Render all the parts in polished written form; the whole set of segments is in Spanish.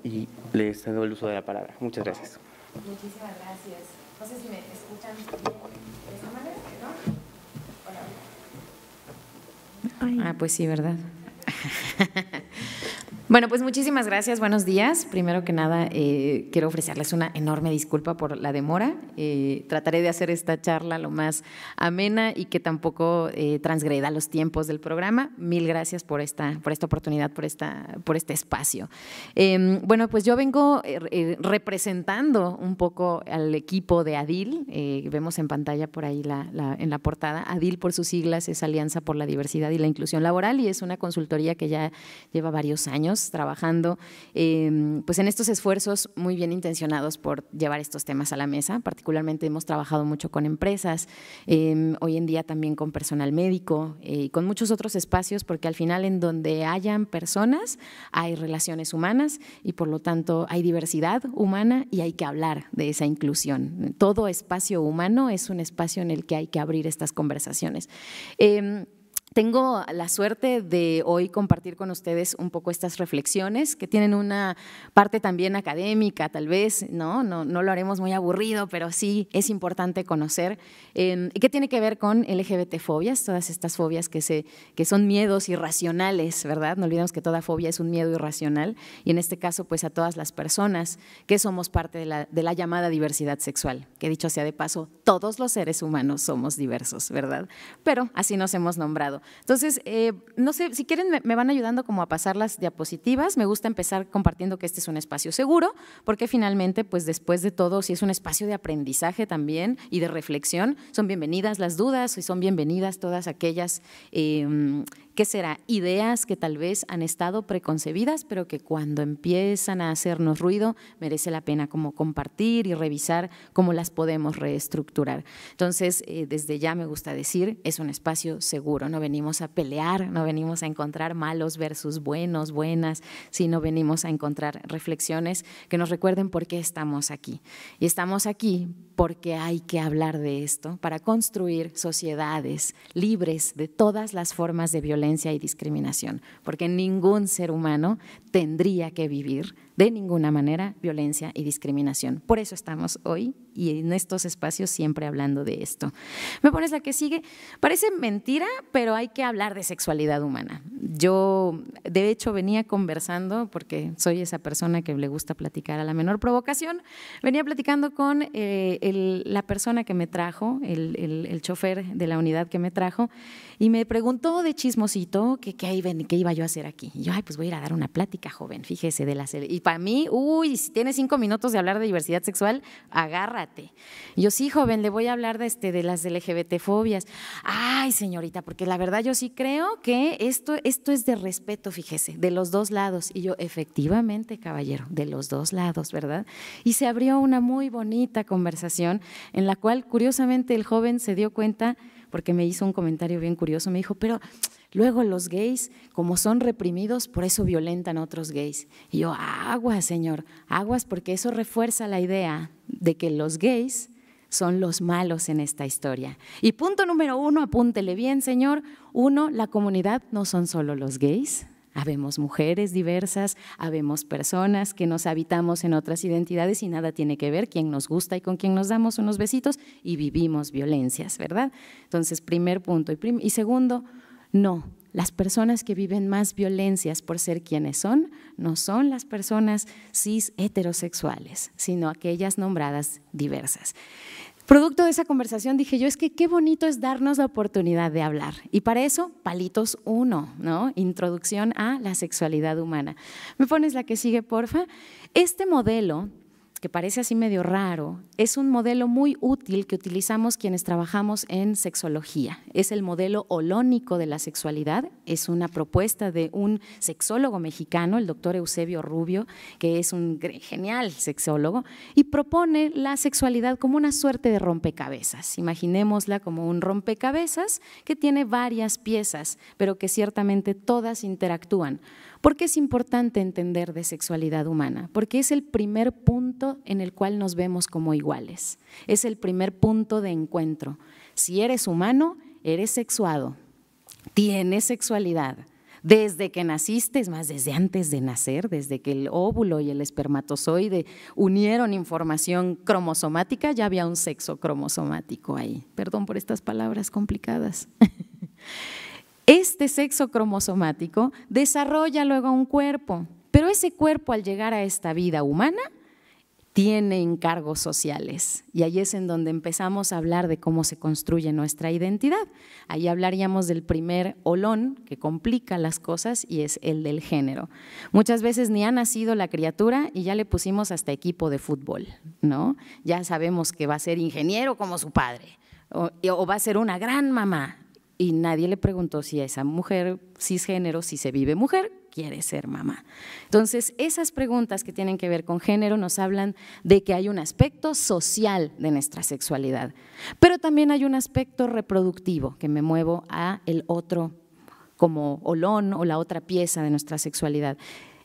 y les cedo el uso de la palabra. Muchas gracias. Muchísimas gracias. No sé si me escuchan bien de esa manera, ¿no? Hola. Pues sí, ¿verdad? Bueno, pues muchísimas gracias, buenos días. Primero que nada, quiero ofrecerles una enorme disculpa por la demora. Trataré de hacer esta charla lo más amena y que tampoco transgreda los tiempos del programa. Mil gracias por esta oportunidad, por este espacio. Bueno, pues yo vengo representando un poco al equipo de ADIL. Vemos en pantalla por ahí en la portada. ADIL, por sus siglas, es Alianza por la Diversidad y la Inclusión Laboral, y es una consultoría que ya lleva varios años trabajando pues en estos esfuerzos muy bien intencionados por llevar estos temas a la mesa. Particularmente hemos trabajado mucho con empresas, hoy en día también con personal médico y con muchos otros espacios, porque al final en donde hayan personas hay relaciones humanas y por lo tanto hay diversidad humana y hay que hablar de esa inclusión. Todo espacio humano es un espacio en el que hay que abrir estas conversaciones. Tengo la suerte de hoy compartir con ustedes un poco estas reflexiones que tienen una parte también académica, tal vez, no lo haremos muy aburrido, pero sí es importante conocer. ¿Y qué tiene que ver con LGBT-fobias? Todas estas fobias que son miedos irracionales, ¿verdad? No olvidemos que toda fobia es un miedo irracional, y en este caso, pues a todas las personas que somos parte de la llamada diversidad sexual, que dicho sea de paso, todos los seres humanos somos diversos, ¿verdad? Pero así nos hemos nombrado. Entonces, no sé, si quieren me van ayudando como a pasar las diapositivas. Me gusta empezar compartiendo que este es un espacio seguro, porque finalmente, pues después de todo, si es un espacio de aprendizaje también y de reflexión, son bienvenidas las dudas y son bienvenidas todas aquellas, ¿qué será? Ideas que tal vez han estado preconcebidas, pero que cuando empiezan a hacernos ruido, merece la pena como compartir y revisar cómo las podemos reestructurar. Entonces, desde ya me gusta decir, es un espacio seguro, no venimos a pelear, no venimos a encontrar malos versus buenos, buenas, sino venimos a encontrar reflexiones que nos recuerden por qué estamos aquí. Y estamos aquí porque hay que hablar de esto para construir sociedades libres de todas las formas de violencia y discriminación, porque ningún ser humano tendría que vivir de ninguna manera violencia y discriminación. Por eso estamos hoy y en estos espacios siempre hablando de esto. ¿Me pones la que sigue? Parece mentira, pero hay que hablar de sexualidad humana. Yo, de hecho, venía conversando, porque soy esa persona que le gusta platicar a la menor provocación, venía platicando con la persona que me trajo, el chofer de la unidad que me trajo, y me preguntó de chismosito qué iba yo a hacer aquí. Y yo, pues voy a ir a dar una plática, joven, fíjese, y para mí, si tienes 5 minutos de hablar de diversidad sexual, agárrate. Y yo, sí, joven, le voy a hablar de las LGBT-fobias. Ay, señorita, porque la verdad yo sí creo que esto es de respeto, fíjese, de los dos lados. Y yo, efectivamente, caballero, de los dos lados, ¿verdad? Y se abrió una muy bonita conversación en la cual, curiosamente, el joven se dio cuenta, porque me hizo un comentario bien curioso, me dijo, pero luego los gays, como son reprimidos, por eso violentan a otros gays. Y yo, aguas, señor, aguas, porque eso refuerza la idea de que los gays son los malos en esta historia. Y punto número 1, apúntele bien, señor. 1, la comunidad no son solo los gays. Habemos mujeres diversas, habemos personas que nos habitamos en otras identidades y nada tiene que ver quién nos gusta y con quién nos damos unos besitos y vivimos violencias, ¿verdad? Entonces, primer punto. Y segundo, no, las personas que viven más violencias por ser quienes son, no son las personas cis heterosexuales, sino aquellas nombradas diversas. Producto de esa conversación dije yo, es que qué bonito es darnos la oportunidad de hablar. Y para eso, palitos 1, ¿no? Introducción a la sexualidad humana. ¿Me pones la que sigue, porfa? Este modelo, que parece así medio raro, es un modelo muy útil que utilizamos quienes trabajamos en sexología. Es el modelo holónico de la sexualidad, es una propuesta de un sexólogo mexicano, el doctor Eusebio Rubio, que es un genial sexólogo, y propone la sexualidad como una suerte de rompecabezas. Imaginémosla como un rompecabezas que tiene varias piezas, pero que ciertamente todas interactúan. ¿Por qué es importante entender de sexualidad humana? Porque es el primer punto en el cual nos vemos como iguales. Es el primer punto de encuentro. Si eres humano, eres sexuado, tienes sexualidad, Desde que naciste, es más, desde antes de nacer, desde que el óvulo y el espermatozoide unieron información cromosomática, ya había un sexo cromosomático ahí. Perdón por estas palabras complicadas. Este sexo cromosomático desarrolla luego un cuerpo, pero ese cuerpo al llegar a esta vida humana tiene encargos sociales y ahí es en donde empezamos a hablar de cómo se construye nuestra identidad. Ahí hablaríamos del primer olón que complica las cosas y es el del género. Muchas veces ni ha nacido la criatura y ya le pusimos hasta equipo de fútbol, ¿no? Ya sabemos que va a ser ingeniero como su padre o va a ser una gran mamá y nadie le preguntó si a esa mujer cisgénero, si se vive mujer, quiere ser mamá. Entonces, esas preguntas que tienen que ver con género nos hablan de que hay un aspecto social de nuestra sexualidad, pero también hay un aspecto reproductivo, que me muevo a el otro como olón o la otra pieza de nuestra sexualidad.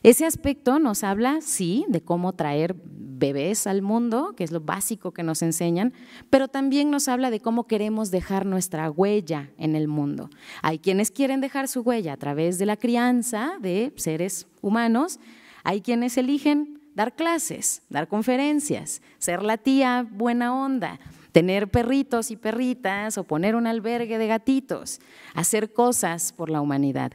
Ese aspecto nos habla, sí, de cómo traer bebés al mundo, que es lo básico que nos enseñan, pero también nos habla de cómo queremos dejar nuestra huella en el mundo. Hay quienes quieren dejar su huella a través de la crianza de seres humanos, hay quienes eligen dar clases, dar conferencias, ser la tía buena onda, tener perritos y perritas o poner un albergue de gatitos, hacer cosas por la humanidad.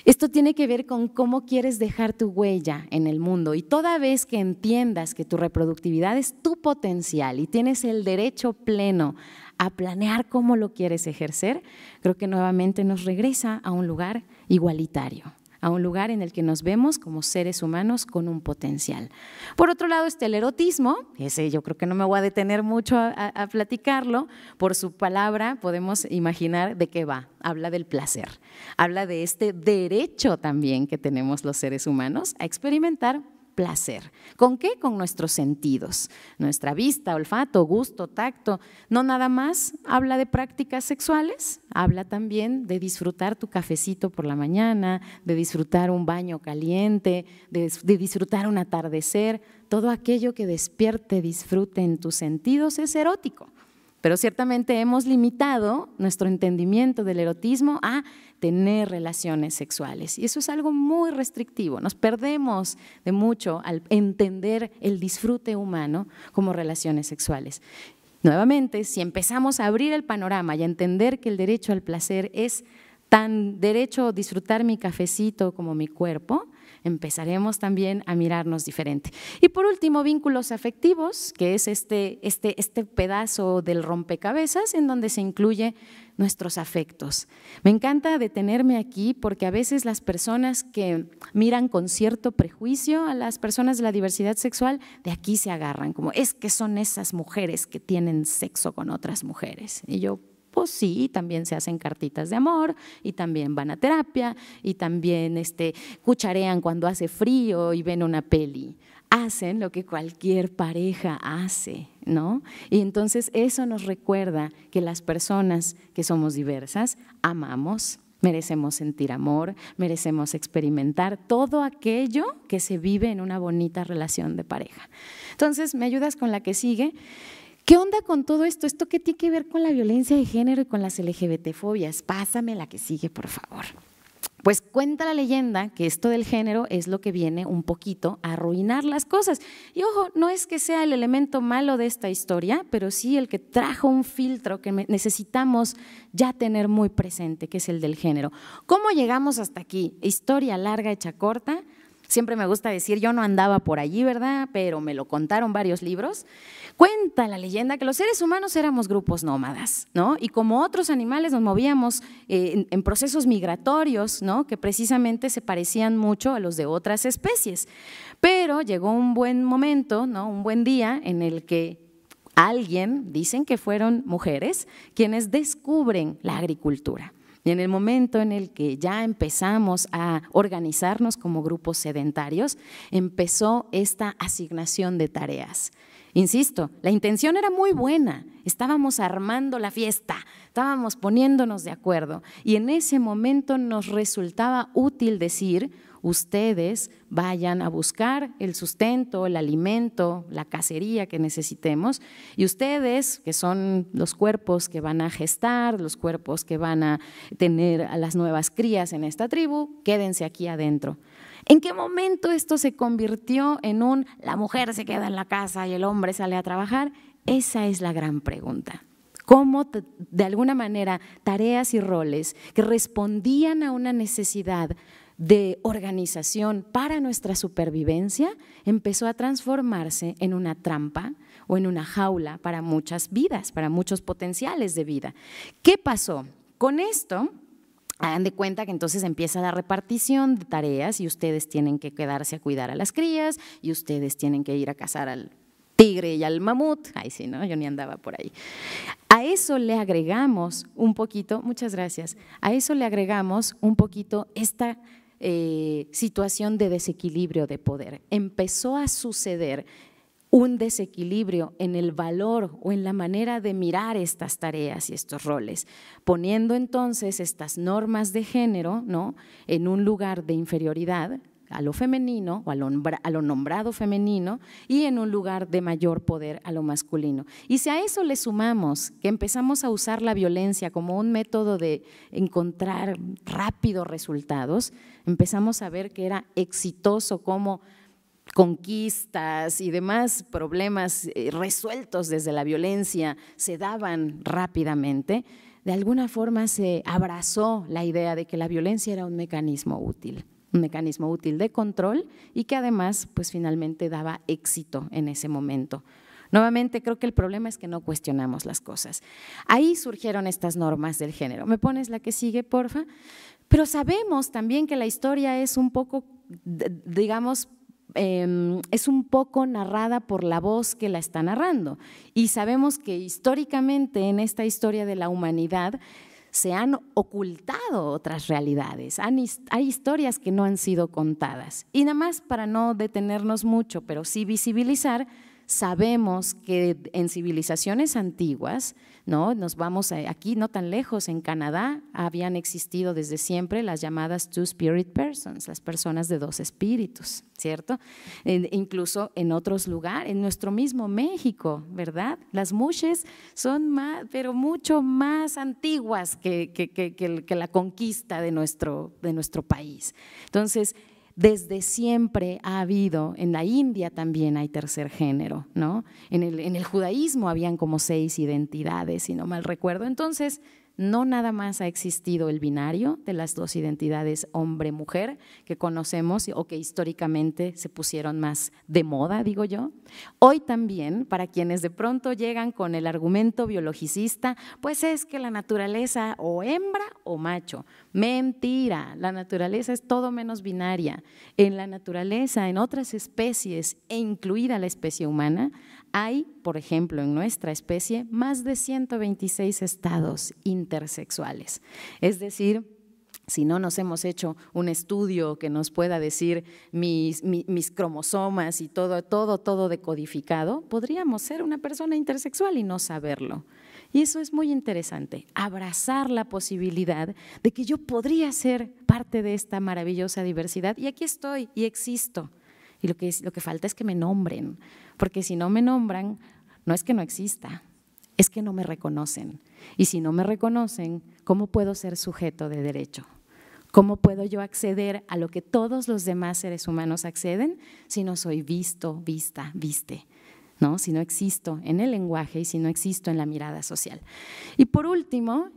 Esto tiene que ver con cómo quieres dejar tu huella en el mundo y toda vez que entiendas que tu reproductividad es tu potencial y tienes el derecho pleno a planear cómo lo quieres ejercer, creo que nuevamente nos regresa a un lugar igualitario, a un lugar en el que nos vemos como seres humanos con un potencial. Por otro lado está el erotismo, ese yo creo que no me voy a detener mucho a platicarlo, por su palabra podemos imaginar de qué va, habla del placer, habla de este derecho también que tenemos los seres humanos a experimentar placer. ¿Con qué? Con nuestros sentidos, nuestra vista, olfato, gusto, tacto. No nada más habla de prácticas sexuales, habla también de disfrutar tu cafecito por la mañana, de disfrutar un baño caliente, de disfrutar un atardecer. Todo aquello que despierte, disfrute en tus sentidos es erótico. Pero ciertamente hemos limitado nuestro entendimiento del erotismo a tener relaciones sexuales y eso es algo muy restrictivo. Nos perdemos de mucho al entender el disfrute humano como relaciones sexuales. Nuevamente, si empezamos a abrir el panorama y a entender que el derecho al placer es tan derecho a disfrutar mi cafecito como mi cuerpo, empezaremos también a mirarnos diferente. Y por último, vínculos afectivos, que es este pedazo del rompecabezas en donde se incluye nuestros afectos. Me encanta detenerme aquí porque a veces las personas que miran con cierto prejuicio a las personas de la diversidad sexual, de aquí se agarran, como es que son esas mujeres que tienen sexo con otras mujeres. Y yo, pues sí, también se hacen cartitas de amor y también van a terapia y también cucharean cuando hace frío y ven una peli. Hacen lo que cualquier pareja hace, ¿no? Y entonces eso nos recuerda que las personas que somos diversas amamos, merecemos sentir amor, merecemos experimentar todo aquello que se vive en una bonita relación de pareja. Entonces, ¿me ayudas con la que sigue? ¿Qué onda con todo esto? ¿Esto qué tiene que ver con la violencia de género y con las LGBT-fobias? Pásame la que sigue, por favor. Pues cuenta la leyenda que esto del género es lo que viene un poquito a arruinar las cosas. Y ojo, no es que sea el elemento malo de esta historia, pero sí el que trajo un filtro que necesitamos ya tener muy presente, que es el del género. ¿Cómo llegamos hasta aquí? Historia larga hecha corta. Siempre me gusta decir, yo no andaba por allí, ¿verdad? Pero me lo contaron varios libros. Cuenta la leyenda que los seres humanos éramos grupos nómadas, ¿no? Y como otros animales nos movíamos en procesos migratorios, ¿no? Que precisamente se parecían mucho a los de otras especies. Pero llegó un buen momento, ¿no? Un buen día en el que alguien, dicen que fueron mujeres, quienes descubren la agricultura. Y en el momento en el que ya empezamos a organizarnos como grupos sedentarios, empezó esta asignación de tareas. Insisto, la intención era muy buena, estábamos armando la fiesta, estábamos poniéndonos de acuerdo y en ese momento nos resultaba útil decir, ustedes vayan a buscar el sustento, el alimento, la cacería que necesitemos, y ustedes, que son los cuerpos que van a gestar, los cuerpos que van a tener a las nuevas crías en esta tribu, quédense aquí adentro. ¿En qué momento esto se convirtió en la mujer se queda en la casa y el hombre sale a trabajar? Esa es la gran pregunta. Cómo de alguna manera tareas y roles que respondían a una necesidad de organización para nuestra supervivencia empezó a transformarse en una trampa o en una jaula para muchas vidas, para muchos potenciales de vida. ¿Qué pasó? Con esto, hagan de cuenta que entonces empieza la repartición de tareas y ustedes tienen que quedarse a cuidar a las crías y ustedes tienen que ir a cazar al tigre y al mamut. Ay, sí, ¿no? Yo ni andaba por ahí. A eso le agregamos un poquito, muchas gracias, a eso le agregamos un poquito esta situación de desequilibrio de poder. Empezó a suceder un desequilibrio en el valor o en la manera de mirar estas tareas y estos roles, poniendo entonces estas normas de género, ¿no?, en un lugar de inferioridad a lo femenino o a lo nombrado femenino y en un lugar de mayor poder a lo masculino. Y si a eso le sumamos que empezamos a usar la violencia como un método de encontrar rápidos resultados, empezamos a ver que era exitoso como conquistas y demás problemas resueltos desde la violencia se daban rápidamente. De alguna forma se abrazó la idea de que la violencia era un mecanismo útil de control y que además pues finalmente daba éxito en ese momento. Nuevamente creo que el problema es que no cuestionamos las cosas. Ahí surgieron estas normas del género. ¿Me pones la que sigue, porfa? Pero sabemos también que la historia es un poco, digamos, es un poco narrada por la voz que la está narrando y sabemos que históricamente en esta historia de la humanidad se han ocultado otras realidades, hay historias que no han sido contadas. Y nada más para no detenernos mucho, pero sí visibilizar, sabemos que en civilizaciones antiguas, ¿no?, nos vamos aquí no tan lejos, en Canadá habían existido desde siempre las llamadas two spirit persons, las personas de dos espíritus, ¿cierto? Incluso en otros lugares, en nuestro mismo México, ¿verdad? Las muxes son más, pero mucho más antiguas que la conquista de nuestro país. Entonces, desde siempre ha habido, en la India también hay tercer género, ¿no? En el judaísmo habían como 6 identidades, si no mal recuerdo. Entonces, no nada más ha existido el binario de las dos identidades hombre-mujer que conocemos o que históricamente se pusieron más de moda, digo yo. Hoy también, para quienes de pronto llegan con el argumento biologicista, pues es que la naturaleza o hembra o macho. Mentira, la naturaleza es todo menos binaria. En la naturaleza, en otras especies e incluida la especie humana, hay, por ejemplo, en nuestra especie, más de 126 estados intersexuales. Es decir, si no nos hemos hecho un estudio que nos pueda decir mis cromosomas y todo decodificado, podríamos ser una persona intersexual y no saberlo. Y eso es muy interesante, abrazar la posibilidad de que yo podría ser parte de esta maravillosa diversidad y aquí estoy y existo. Y lo que falta es que me nombren, porque si no me nombran, no es que no exista, es que no me reconocen. Y si no me reconocen, ¿cómo puedo ser sujeto de derecho? ¿Cómo puedo yo acceder a lo que todos los demás seres humanos acceden si no soy visto, vista, viste? ¿No? Si no existo en el lenguaje y si no existo en la mirada social. Y por último,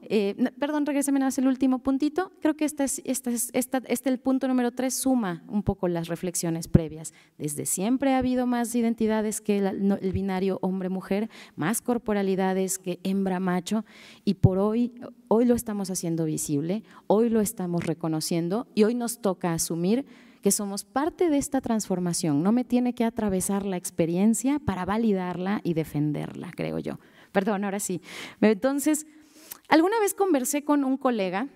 perdón, regréseme nada más el último puntito, creo que el punto número 3 suma un poco las reflexiones previas. Desde siempre ha habido más identidades que el binario hombre-mujer, más corporalidades que hembra-macho y por hoy lo estamos haciendo visible, hoy lo estamos reconociendo y hoy nos toca asumir que somos parte de esta transformación. No me tiene que atravesar la experiencia para validarla y defenderla, creo yo. Perdón, ahora sí. Entonces, alguna vez conversé con un colega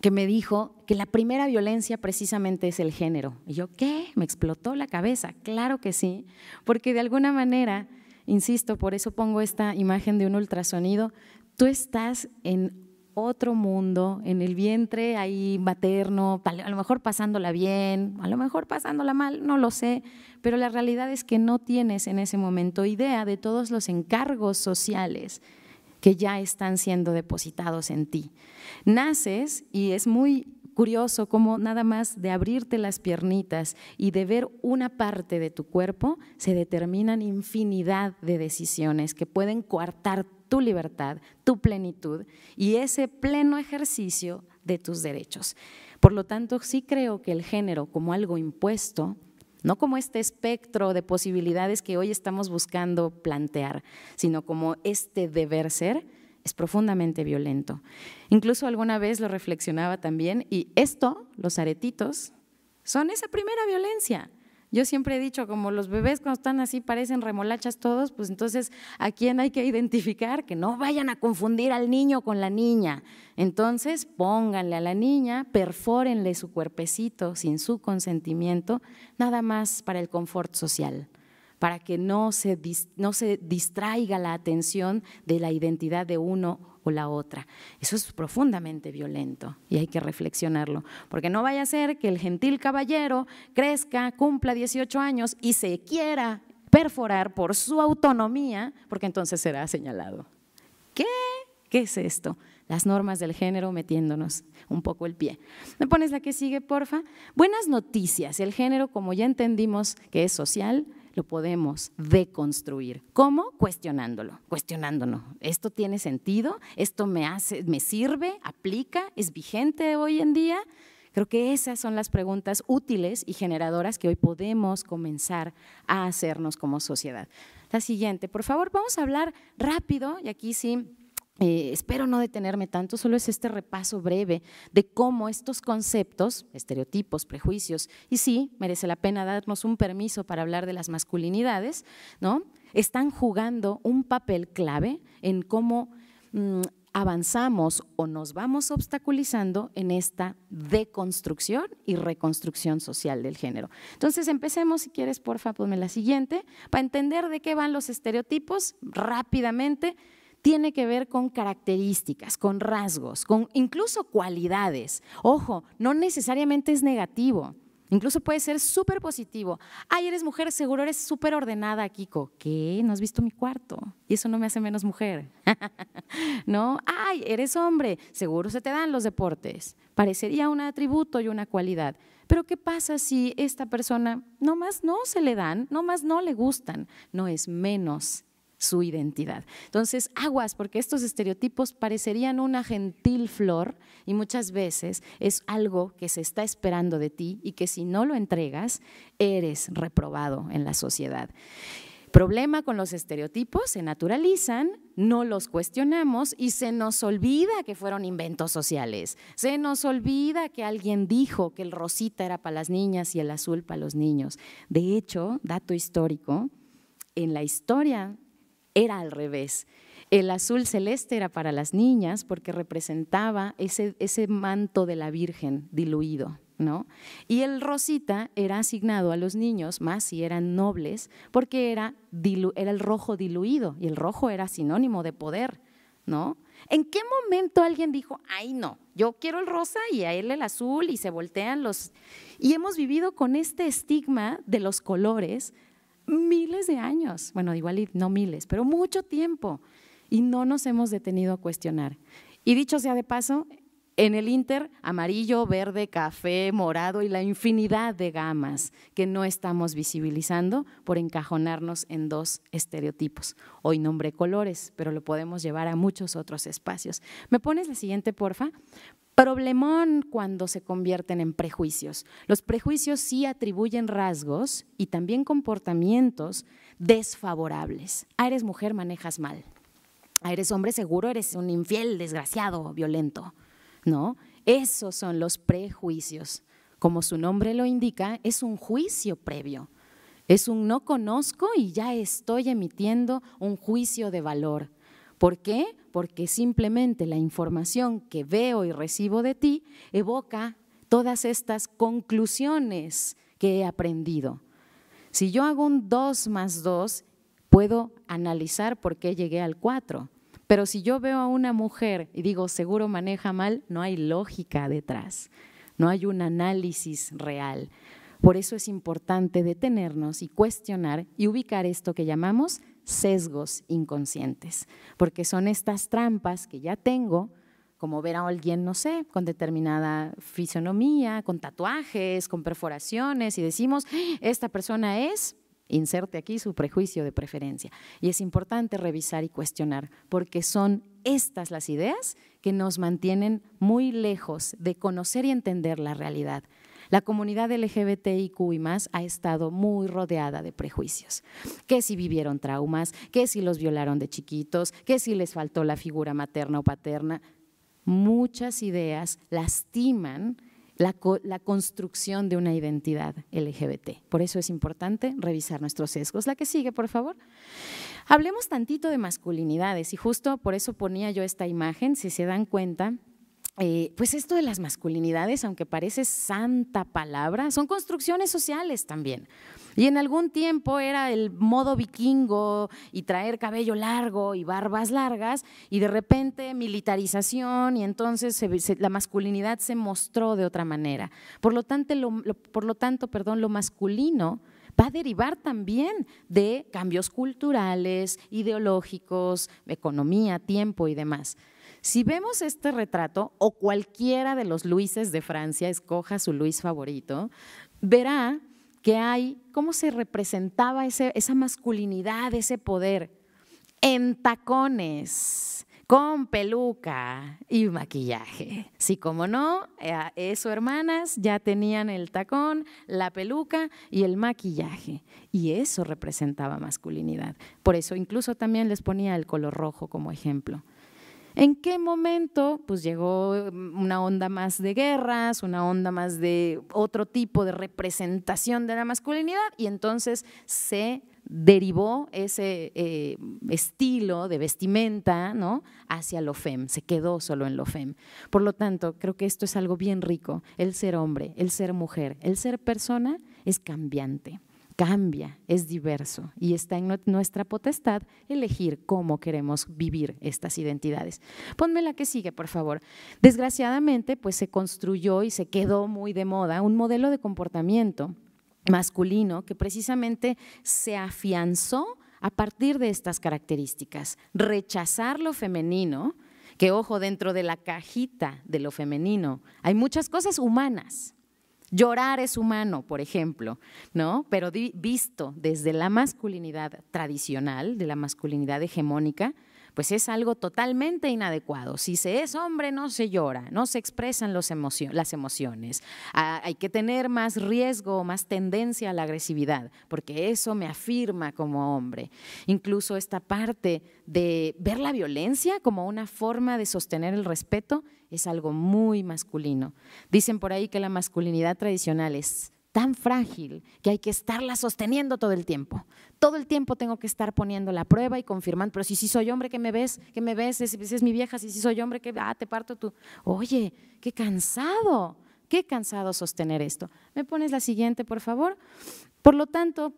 que me dijo que la primera violencia precisamente es el género. Y yo, ¿qué? Me explotó la cabeza. Claro que sí, porque de alguna manera, insisto, por eso pongo esta imagen de un ultrasonido, tú estás en otro mundo, en el vientre ahí materno, a lo mejor pasándola bien, a lo mejor pasándola mal, no lo sé, pero la realidad es que no tienes en ese momento idea de todos los encargos sociales que ya están siendo depositados en ti. Naces y es muy curioso cómo nada más de abrirte las piernitas y de ver una parte de tu cuerpo se determinan infinidad de decisiones que pueden coartar tu libertad, tu plenitud y ese pleno ejercicio de tus derechos. Por lo tanto, sí creo que el género como algo impuesto, no como este espectro de posibilidades que hoy estamos buscando plantear, sino como este deber ser, es profundamente violento. Incluso alguna vez lo reflexionaba también y esto, los aretitos, son esa primera violencia. Yo siempre he dicho, como los bebés cuando están así parecen remolachas todos, pues entonces ¿a quién hay que identificar? Que no vayan a confundir al niño con la niña. Entonces pónganle a la niña, perfórenle su cuerpecito sin su consentimiento, nada más para el confort social, para que no se distraiga la atención de la identidad de uno o la otra. Eso es profundamente violento y hay que reflexionarlo, porque no vaya a ser que el gentil caballero crezca, cumpla 18 años y se quiera perforar por su autonomía, porque entonces será señalado. ¿Qué? ¿Qué es esto? Las normas del género metiéndonos un poco el pie. ¿Me pones la que sigue, porfa? Buenas noticias. El género, como ya entendimos que es social, lo podemos deconstruir. ¿Cómo? Cuestionándolo. ¿Esto tiene sentido? ¿Esto me sirve? ¿Aplica? ¿Es vigente hoy en día? Creo que esas son las preguntas útiles y generadoras que hoy podemos comenzar a hacernos como sociedad. La siguiente, por favor, vamos a hablar rápido, y aquí sí, espero no detenerme tanto, solo es este repaso breve de cómo estos conceptos, estereotipos, prejuicios, y sí, merece la pena darnos un permiso para hablar de las masculinidades, ¿no? Están jugando un papel clave en cómo avanzamos o nos vamos obstaculizando en esta deconstrucción y reconstrucción social del género. Entonces empecemos, si quieres, porfa, ponme la siguiente, para entender de qué van los estereotipos rápidamente. Tiene que ver con características, con rasgos, con incluso cualidades. Ojo, no necesariamente es negativo, incluso puede ser súper positivo. Ay, eres mujer, seguro eres súper ordenada, Kiko. ¿Qué? ¿No has visto mi cuarto? Y eso no me hace menos mujer. ¿No? Ay, eres hombre, seguro se te dan los deportes. Parecería un atributo y una cualidad. Pero ¿qué pasa si esta persona nomás no se le dan, nomás no le gustan? No es menos su identidad. Entonces, aguas, porque estos estereotipos parecerían una gentil flor y muchas veces es algo que se está esperando de ti y que si no lo entregas, eres reprobado en la sociedad. Problema con los estereotipos, se naturalizan, no los cuestionamos y se nos olvida que fueron inventos sociales. Se nos olvida que alguien dijo que el rosita era para las niñas y el azul para los niños. De hecho, dato histórico, en la historia era al revés. El azul celeste era para las niñas porque representaba ese manto de la Virgen diluido, ¿no? Y el rosita era asignado a los niños, más si eran nobles, porque era el rojo diluido y el rojo era sinónimo de poder, ¿no? ¿En qué momento alguien dijo, ay no, yo quiero el rosa y a él el azul y se voltean los… Y hemos vivido con este estigma de los colores miles de años, bueno, igual y no miles, pero mucho tiempo, y no nos hemos detenido a cuestionar. Y dicho sea de paso, en el Inter, amarillo, verde, café, morado y la infinidad de gamas que no estamos visibilizando por encajonarnos en dos estereotipos. Hoy nombré colores, pero lo podemos llevar a muchos otros espacios. ¿Me pones la siguiente, porfa? Problemón cuando se convierten en prejuicios. Los prejuicios sí atribuyen rasgos y también comportamientos desfavorables. Ah, eres mujer, manejas mal. Ah, eres hombre, seguro eres un infiel, desgraciado, violento. ¿No? Esos son los prejuicios. Como su nombre lo indica, es un juicio previo. Es un no conozco y ya estoy emitiendo un juicio de valor. ¿Por qué? Porque simplemente la información que veo y recibo de ti evoca todas estas conclusiones que he aprendido. Si yo hago un 2 más 2, puedo analizar por qué llegué al 4, Pero si yo veo a una mujer y digo, seguro maneja mal, no hay lógica detrás, no hay un análisis real. Por eso es importante detenernos y cuestionar y ubicar esto que llamamos sesgos inconscientes, porque son estas trampas que ya tengo, como ver a alguien, no sé, con determinada fisonomía, con tatuajes, con perforaciones, y decimos, esta persona es, inserte aquí su prejuicio de preferencia. Y es importante revisar y cuestionar, porque son estas las ideas que nos mantienen muy lejos de conocer y entender la realidad. La comunidad LGBTIQ y más ha estado muy rodeada de prejuicios, que si vivieron traumas, que si los violaron de chiquitos, que si les faltó la figura materna o paterna. Muchas ideas lastiman la construcción de una identidad LGBT. Por eso es importante revisar nuestros sesgos. La que sigue, por favor. Hablemos tantito de masculinidades y justo por eso ponía yo esta imagen, si se dan cuenta. Pues esto de las masculinidades, aunque parece santa palabra, son construcciones sociales también. Y en algún tiempo era el modo vikingo y traer cabello largo y barbas largas, y de repente militarización, y entonces la masculinidad se mostró de otra manera. Por lo tanto, lo masculino va a derivar también de cambios culturales, ideológicos, economía, tiempo y demás. Si vemos este retrato, o cualquiera de los Luises de Francia, escoja su Luis favorito, verá que hay, cómo se representaba esa masculinidad, ese poder, en tacones, con peluca y maquillaje. Sí, como no, eso, hermanas, ya tenían el tacón, la peluca y el maquillaje. Y eso representaba masculinidad. Por eso incluso también les ponía el color rojo como ejemplo. ¿En qué momento? Pues llegó una onda más de guerras, una onda más de otro tipo de representación de la masculinidad, y entonces se derivó ese estilo de vestimenta, ¿no?, hacia lo fem, se quedó solo en lo fem. Por lo tanto, creo que esto es algo bien rico, el ser hombre, el ser mujer, el ser persona es cambiante. Cambia, es diverso y está en nuestra potestad elegir cómo queremos vivir estas identidades. Ponme la que sigue, por favor. Desgraciadamente, pues se construyó y se quedó muy de moda un modelo de comportamiento masculino que precisamente se afianzó a partir de estas características. Rechazar lo femenino, que ojo, dentro de la cajita de lo femenino hay muchas cosas humanas. Llorar es humano, por ejemplo, ¿no? Pero visto desde la masculinidad tradicional, de la masculinidad hegemónica, pues es algo totalmente inadecuado. Si se es hombre, no se llora, no se expresan las emociones. Hay que tener más riesgo, más tendencia a la agresividad, porque eso me afirma como hombre. Incluso esta parte de ver la violencia como una forma de sostener el respeto es algo muy masculino. Dicen por ahí que la masculinidad tradicional es tan frágil que hay que estarla sosteniendo todo el tiempo. Todo el tiempo tengo que estar poniendo la prueba y confirmando, pero si soy hombre, ¿qué me ves? ¿Qué me ves? Es mi vieja, si soy hombre, ¿qué? Te parto tú. Oye, qué cansado sostener esto. ¿Me pones la siguiente, por favor? Por lo tanto,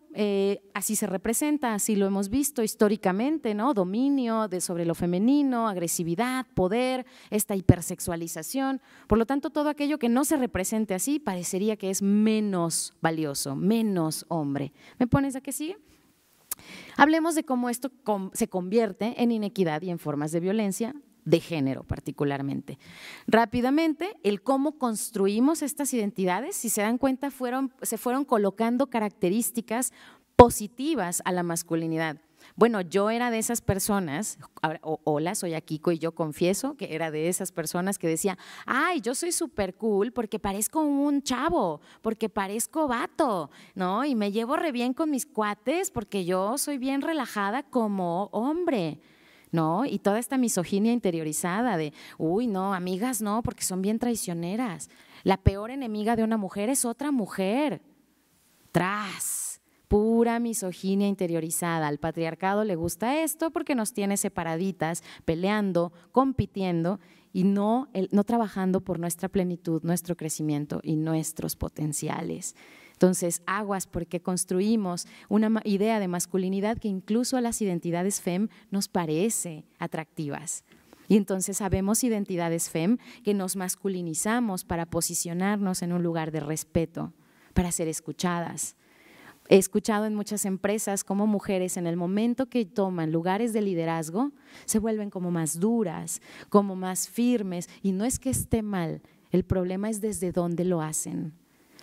así se representa, así lo hemos visto históricamente, ¿no? Dominio sobre lo femenino, agresividad, poder, esta hipersexualización. Por lo tanto, todo aquello que no se represente así parecería que es menos valioso, menos hombre. ¿Me pones a qué sigue? Hablemos de cómo esto se convierte en inequidad y en formas de violencia de género particularmente. Rápidamente, el cómo construimos estas identidades, si se dan cuenta, se fueron colocando características positivas a la masculinidad. Bueno, yo era de esas personas, hola, soy Akiko y yo confieso que era de esas personas que decía, ay, yo soy súper cool porque parezco un chavo, porque parezco vato, ¿no? Y me llevo re bien con mis cuates porque yo soy bien relajada como hombre, ¿no? Y toda esta misoginia interiorizada de, uy, no, amigas no, porque son bien traicioneras. La peor enemiga de una mujer es otra mujer. Tras, pura misoginia interiorizada. Al patriarcado le gusta esto porque nos tiene separaditas, peleando, compitiendo y no trabajando por nuestra plenitud, nuestro crecimiento y nuestros potenciales. Entonces, aguas, porque construimos una idea de masculinidad que incluso a las identidades FEM nos parece atractivas. Y entonces sabemos identidades FEM que nos masculinizamos para posicionarnos en un lugar de respeto, para ser escuchadas. He escuchado en muchas empresas cómo mujeres en el momento que toman lugares de liderazgo se vuelven como más duras, como más firmes, y no es que esté mal, el problema es desde dónde lo hacen.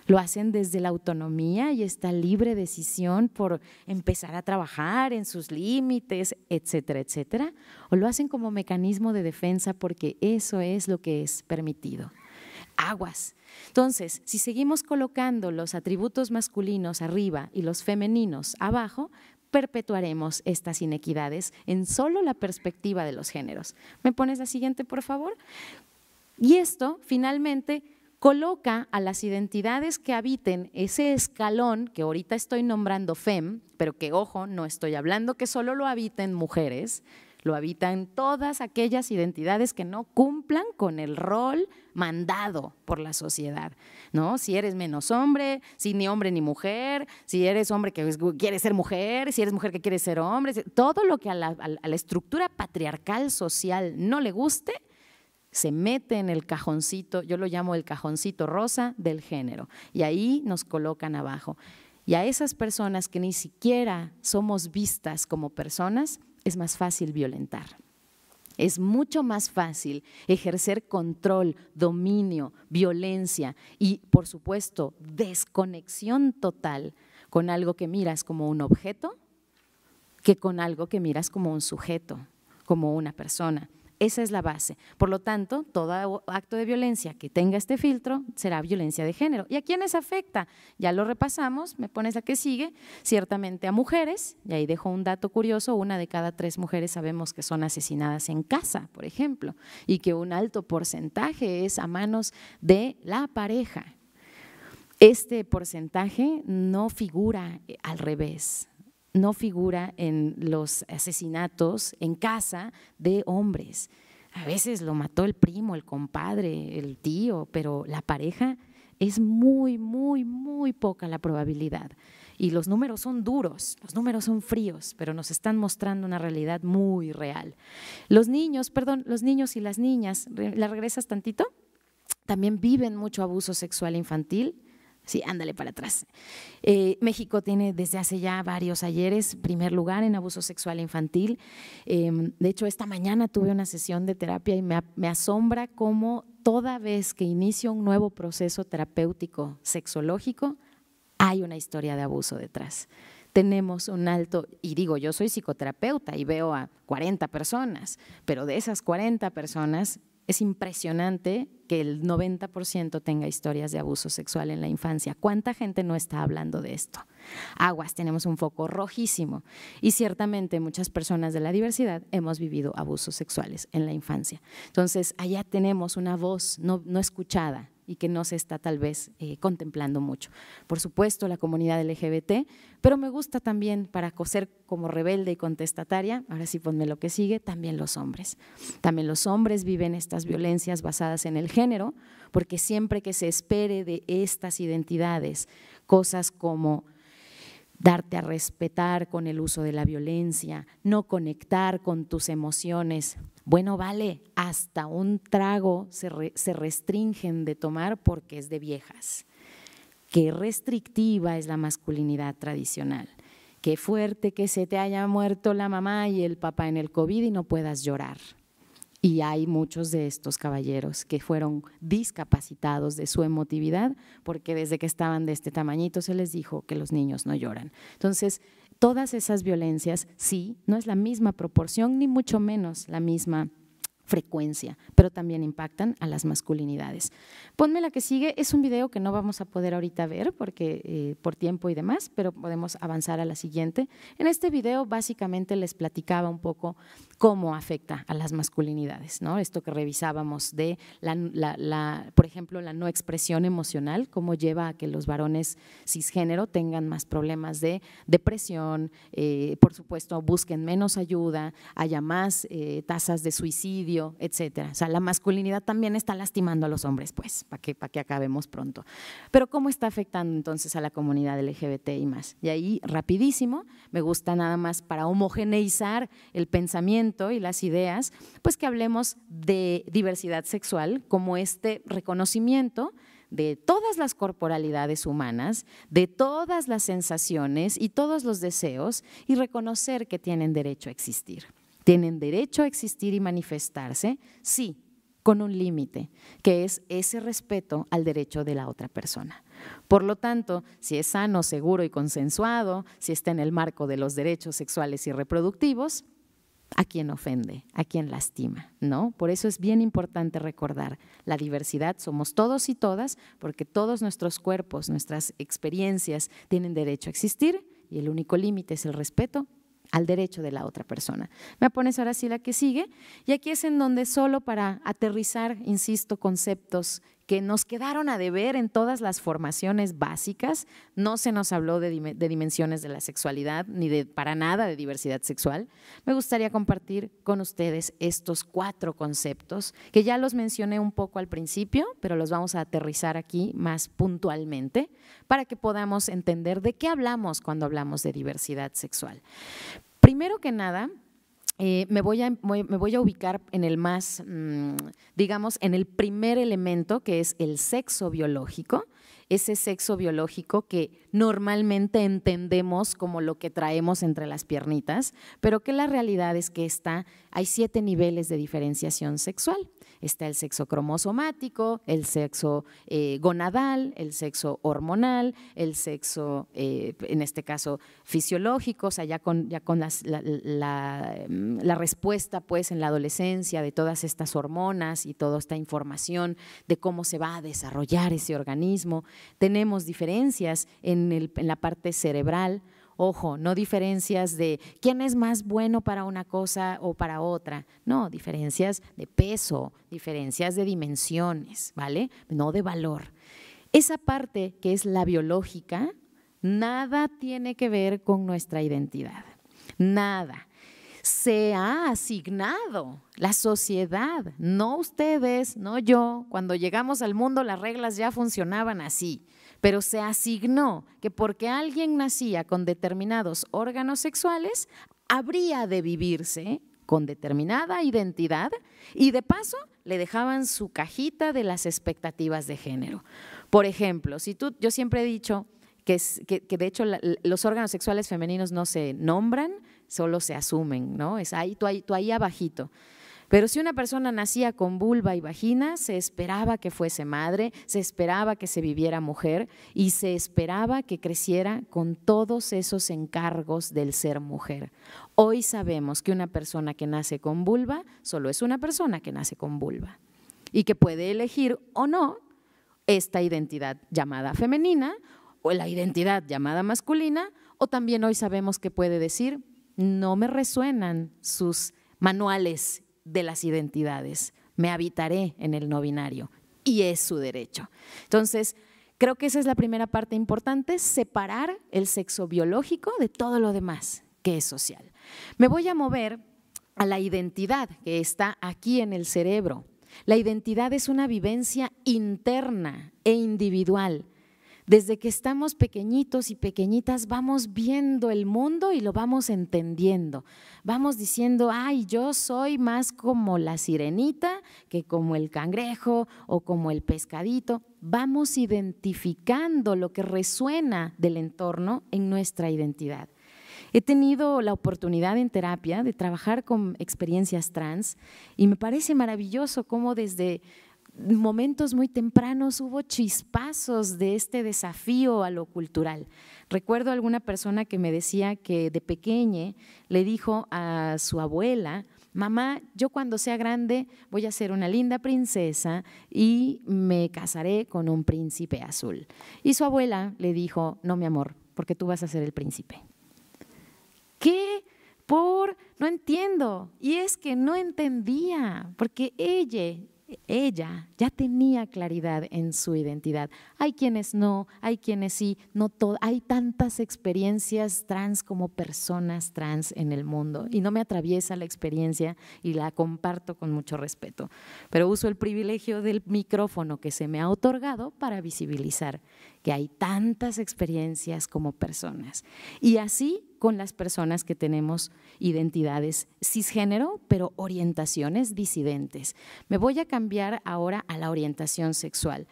Lo hacen desde la autonomía y esta libre decisión por empezar a trabajar en sus límites, etcétera, etcétera, o lo hacen como mecanismo de defensa porque eso es lo que es permitido. Aguas. Entonces, si seguimos colocando los atributos masculinos arriba y los femeninos abajo, perpetuaremos estas inequidades en solo la perspectiva de los géneros. ¿Me pones la siguiente, por favor? Y esto, finalmente, coloca a las identidades que habiten ese escalón que ahorita estoy nombrando FEM, pero que, ojo, no estoy hablando que solo lo habiten mujeres, lo habitan todas aquellas identidades que no cumplan con el rol mandado por la sociedad, ¿no? Si eres menos hombre, si ni hombre ni mujer, si eres hombre que quieres ser mujer, si eres mujer que quieres ser hombre, todo lo que a la estructura patriarcal social no le guste, se mete en el cajoncito, yo lo llamo el cajoncito rosa del género, y ahí nos colocan abajo. Y a esas personas que ni siquiera somos vistas como personas, es más fácil violentar. Es mucho más fácil ejercer control, dominio, violencia y, por supuesto, desconexión total con algo que miras como un objeto que con algo que miras como un sujeto, como una persona. Esa es la base. Por lo tanto, todo acto de violencia que tenga este filtro será violencia de género. ¿Y a quiénes afecta? Ya lo repasamos, me pones la que sigue, ciertamente a mujeres, y ahí dejo un dato curioso, 1 de cada 3 mujeres sabemos que son asesinadas en casa, por ejemplo, y que un alto porcentaje es a manos de la pareja. Este porcentaje no figura al revés. No figura en los asesinatos en casa de hombres. A veces lo mató el primo, el compadre, el tío, pero la pareja es muy, muy, muy poca la probabilidad. Y los números son duros, los números son fríos, pero nos están mostrando una realidad muy real. Los niños y las niñas, ¿la regresas tantito? También viven mucho abuso sexual infantil. Sí, ándale para atrás. México tiene desde hace ya varios ayeres primer lugar en abuso sexual infantil. De hecho, esta mañana tuve una sesión de terapia y me asombra cómo toda vez que inicio un nuevo proceso terapéutico sexológico, hay una historia de abuso detrás. Tenemos un alto, y digo, yo soy psicoterapeuta y veo a 40 personas, pero de esas 40 personas es impresionante que el 90% tenga historias de abuso sexual en la infancia. ¿Cuánta gente no está hablando de esto? Aguas, tenemos un foco rojísimo y ciertamente muchas personas de la diversidad hemos vivido abusos sexuales en la infancia. Entonces, allá tenemos una voz no escuchada y que no se está tal vez contemplando mucho. Por supuesto, la comunidad LGBT, pero me gusta también para ser como rebelde y contestataria, ahora sí ponme lo que sigue, también los hombres. También los hombres viven estas violencias basadas en el género, porque siempre que se espere de estas identidades, cosas como darte a respetar con el uso de la violencia, no conectar con tus emociones. Bueno, vale, hasta un trago se restringen de tomar porque es de viejas. Qué restrictiva es la masculinidad tradicional. Qué fuerte que se te haya muerto la mamá y el papá en el COVID y no puedas llorar. Y hay muchos de estos caballeros que fueron discapacitados de su emotividad porque desde que estaban de este tamañito se les dijo que los niños no lloran. Entonces, todas esas violencias, sí, no es la misma proporción ni mucho menos la misma frecuencia, pero también impactan a las masculinidades. Ponme la que sigue, es un video que no vamos a poder ahorita ver porque por tiempo y demás, pero podemos avanzar a la siguiente. En este video básicamente les platicaba un poco cómo afecta a las masculinidades, ¿no? Esto que revisábamos de, por ejemplo, la no expresión emocional, cómo lleva a que los varones cisgénero tengan más problemas de depresión, por supuesto busquen menos ayuda, haya más tasas de suicidio, odio, etcétera. O sea, la masculinidad también está lastimando a los hombres, pues, para que acabemos pronto. Pero ¿cómo está afectando entonces a la comunidad LGBT y más? Y ahí, rapidísimo, me gusta nada más para homogeneizar el pensamiento y las ideas, pues que hablemos de diversidad sexual como este reconocimiento de todas las corporalidades humanas, de todas las sensaciones y todos los deseos, y reconocer que tienen derecho a existir. Tienen derecho a existir y manifestarse, sí, con un límite, que es ese respeto al derecho de la otra persona. Por lo tanto, si es sano, seguro y consensuado, si está en el marco de los derechos sexuales y reproductivos, ¿a quién ofende? ¿A quién lastima? ¿No? Por eso es bien importante recordar, la diversidad somos todos y todas, porque todos nuestros cuerpos, nuestras experiencias tienen derecho a existir y el único límite es el respeto al derecho de la otra persona. Me pones ahora sí la que sigue, y aquí es en donde solo para aterrizar, insisto, conceptos que nos quedaron a deber en todas las formaciones básicas. No se nos habló de dimensiones de la sexualidad, ni para nada de diversidad sexual. Me gustaría compartir con ustedes estos 4 conceptos, que ya los mencioné un poco al principio, pero los vamos a aterrizar aquí más puntualmente, para que podamos entender de qué hablamos cuando hablamos de diversidad sexual. Primero que nada, me voy a ubicar en el más, digamos, en el primer elemento, que es el sexo biológico, ese sexo biológico que normalmente entendemos como lo que traemos entre las piernitas, pero que la realidad es que hay 7 niveles de diferenciación sexual. Está el sexo cromosomático, el sexo gonadal, el sexo hormonal, el sexo, en este caso, fisiológico, o sea, ya con la respuesta pues en la adolescencia de todas estas hormonas y toda esta información de cómo se va a desarrollar ese organismo. Tenemos diferencias en la parte cerebral. Ojo, no diferencias de quién es más bueno para una cosa o para otra, no, diferencias de peso, diferencias de dimensiones, ¿vale? No de valor. Esa parte que es la biológica, nada tiene que ver con nuestra identidad, nada. Se ha asignado la sociedad, no ustedes, no yo. Cuando llegamos al mundo las reglas ya funcionaban así, pero se asignó que porque alguien nacía con determinados órganos sexuales, habría de vivirse con determinada identidad y de paso le dejaban su cajita de las expectativas de género. Por ejemplo, yo siempre he dicho que de hecho los órganos sexuales femeninos no se nombran, solo se asumen, ¿no? Es ahí, tú ahí abajito. Pero si una persona nacía con vulva y vagina, se esperaba que fuese madre, se esperaba que se viviera mujer y se esperaba que creciera con todos esos encargos del ser mujer. Hoy sabemos que una persona que nace con vulva solo es una persona que nace con vulva y que puede elegir o no esta identidad llamada femenina o la identidad llamada masculina, o también hoy sabemos que puede decir: no me resuenan sus manuales de las identidades, me habitaré en el no binario, y es su derecho. Entonces, creo que esa es la primera parte importante, separar el sexo biológico de todo lo demás que es social. Me voy a mover a la identidad que está aquí en el cerebro. La identidad es una vivencia interna e individual. Desde que estamos pequeñitos y pequeñitas vamos viendo el mundo y lo vamos entendiendo. Vamos diciendo, ay, yo soy más como la sirenita que como el cangrejo o como el pescadito. Vamos identificando lo que resuena del entorno en nuestra identidad. He tenido la oportunidad en terapia de trabajar con experiencias trans y me parece maravilloso cómo desde momentos muy tempranos hubo chispazos de este desafío a lo cultural. Recuerdo alguna persona que me decía que de pequeña le dijo a su abuela: mamá, yo cuando sea grande voy a ser una linda princesa y me casaré con un príncipe azul. Y su abuela le dijo: no, mi amor, porque tú vas a ser el príncipe. ¿Qué? No entiendo. Y es que no entendía, porque ella ya tenía claridad en su identidad. Hay quienes no, hay quienes sí, no todo. Hay tantas experiencias trans como personas trans en el mundo y no me atraviesa la experiencia y la comparto con mucho respeto, pero uso el privilegio del micrófono que se me ha otorgado para visibilizar que hay tantas experiencias como personas y así con las personas que tenemos identidades cisgénero, pero orientaciones disidentes. Me voy a cambiar ahora a la orientación sexual.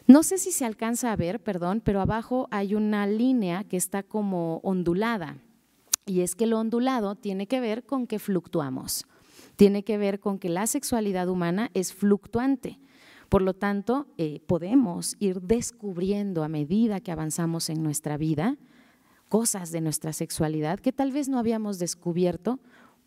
No sé si se alcanza a ver, perdón, pero abajo hay una línea que está como ondulada y es que lo ondulado tiene que ver con que fluctuamos, tiene que ver con que la sexualidad humana es fluctuante. Por lo tanto, podemos ir descubriendo a medida que avanzamos en nuestra vida cosas de nuestra sexualidad que tal vez no habíamos descubierto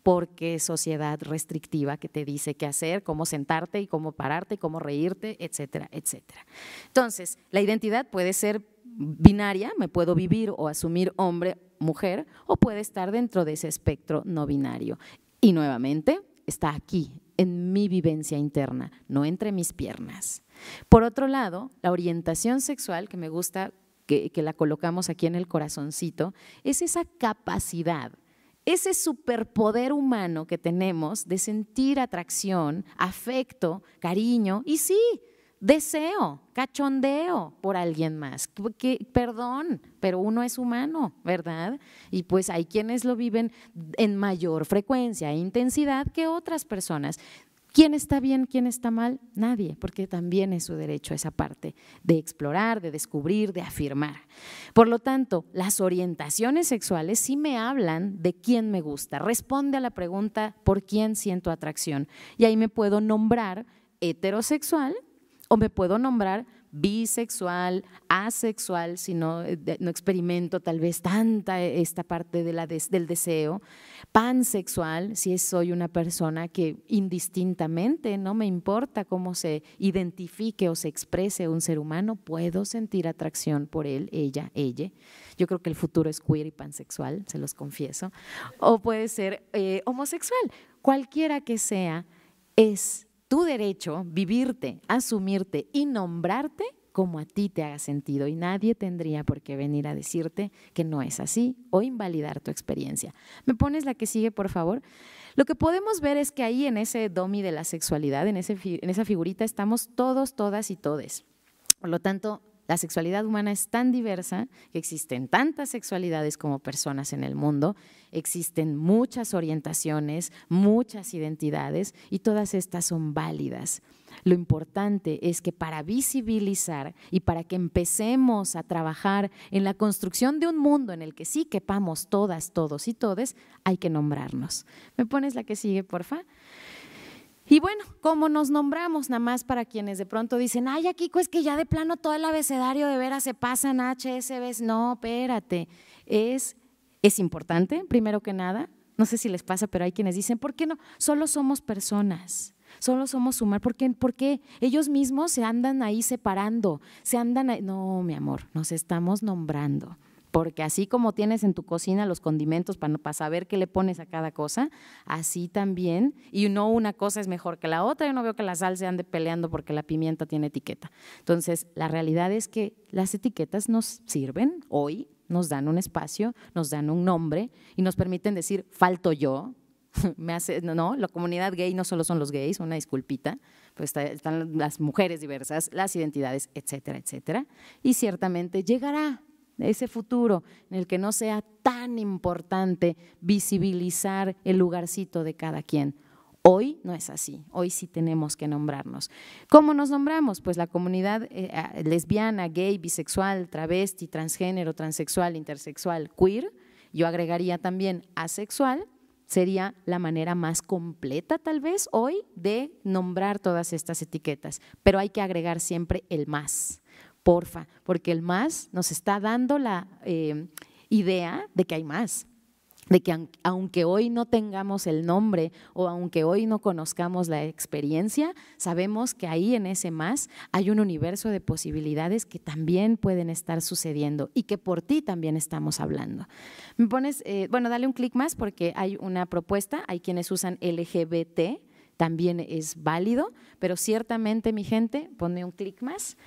porque sociedad restrictiva que te dice qué hacer, cómo sentarte y cómo pararte y cómo reírte, etcétera, etcétera. Entonces, la identidad puede ser binaria, me puedo vivir o asumir hombre, mujer, o puede estar dentro de ese espectro no binario. Y nuevamente, está aquí, en mi vivencia interna, no entre mis piernas. Por otro lado, la orientación sexual, que me gusta que la colocamos aquí en el corazoncito, es esa capacidad, ese superpoder humano que tenemos de sentir atracción, afecto, cariño y sí, deseo, cachondeo por alguien más. Perdón, pero uno es humano, ¿verdad? Y pues hay quienes lo viven en mayor frecuencia e intensidad que otras personas. ¿Quién está bien, quién está mal? Nadie, porque también es su derecho esa parte de explorar, de descubrir, de afirmar. Por lo tanto, las orientaciones sexuales sí me hablan de quién me gusta. Responde a la pregunta ¿por quién siento atracción? Y ahí me puedo nombrar heterosexual o me puedo nombrar bisexual, asexual, si no experimento tal vez tanta esta parte del deseo, pansexual, si soy una persona que indistintamente no me importa cómo se identifique o se exprese un ser humano, puedo sentir atracción por él, ella. Yo creo que el futuro es queer y pansexual, se los confieso, o puede ser homosexual, cualquiera que sea, es tu derecho vivirte, asumirte y nombrarte como a ti te haga sentido y nadie tendría por qué venir a decirte que no es así o invalidar tu experiencia. ¿Me pones la que sigue, por favor? Lo que podemos ver es que ahí en ese domi de la sexualidad, en esa figurita estamos todos, todas y todes. Por lo tanto, la sexualidad humana es tan diversa que existen tantas sexualidades como personas en el mundo, existen muchas orientaciones, muchas identidades y todas estas son válidas. Lo importante es que para visibilizar y para que empecemos a trabajar en la construcción de un mundo en el que sí quepamos todas, todos y todes, hay que nombrarnos. ¿Me pones la que sigue, porfa? Y bueno, ¿cómo nos nombramos? Nada más para quienes de pronto dicen, ay, Kiko, es que ya de plano todo el abecedario de veras se pasan HSBs. No, espérate, es importante, primero que nada. No sé si les pasa, pero hay quienes dicen, ¿por qué no? Solo somos personas, solo somos humanos. ¿Por qué? Ellos mismos se andan ahí separando, No, mi amor, nos estamos nombrando. Porque así como tienes en tu cocina los condimentos para saber qué le pones a cada cosa, así también, y no una cosa es mejor que la otra, yo no veo que la sal se ande peleando porque la pimienta tiene etiqueta. Entonces, la realidad es que las etiquetas nos sirven hoy, nos dan un espacio, nos dan un nombre y nos permiten decir, falto yo. No, la comunidad gay no solo son los gays, una disculpita, pues están las mujeres diversas, las identidades, etcétera, etcétera, y ciertamente llegará ese futuro en el que no sea tan importante visibilizar el lugarcito de cada quien. Hoy no es así, hoy sí tenemos que nombrarnos. ¿Cómo nos nombramos? Pues la comunidad lesbiana, gay, bisexual, travesti, transgénero, transexual, intersexual, queer, yo agregaría también asexual, sería la manera más completa tal vez hoy de nombrar todas estas etiquetas, pero hay que agregar siempre el más. Porfa, porque el más nos está dando la idea de que hay más, de que aunque hoy no tengamos el nombre o aunque hoy no conozcamos la experiencia, sabemos que ahí en ese más hay un universo de posibilidades que también pueden estar sucediendo y que por ti también estamos hablando. Me pones, bueno, dale un clic más porque hay una propuesta, hay quienes usan LGBT, también es válido, pero ciertamente, mi gente, ponme un clic más,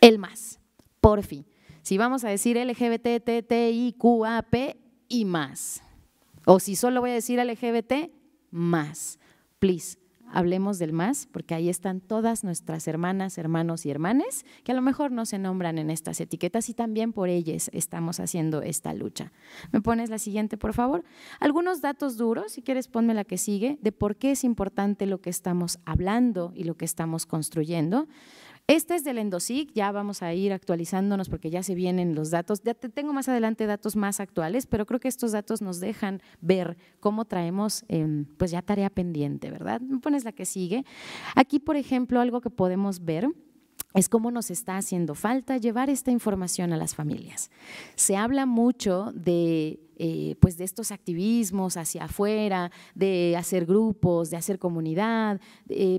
el más, porfi. Si vamos a decir LGBT, TTIQAP y más, o si solo voy a decir LGBT, más, please. Hablemos del más, porque ahí están todas nuestras hermanas, hermanos y hermanes que a lo mejor no se nombran en estas etiquetas y también por ellas estamos haciendo esta lucha. ¿Me pones la siguiente, por favor? Algunos datos duros, si quieres ponme la que sigue, de por qué es importante lo que estamos hablando y lo que estamos construyendo. Este es del Endosic, ya vamos a ir actualizándonos porque ya se vienen los datos. Ya tengo más adelante datos más actuales, pero creo que estos datos nos dejan ver cómo traemos pues ya tarea pendiente, ¿verdad? Me pones la que sigue. Aquí, por ejemplo, algo que podemos ver es cómo nos está haciendo falta llevar esta información a las familias. Se habla mucho de pues de estos activismos hacia afuera, de hacer grupos, de hacer comunidad,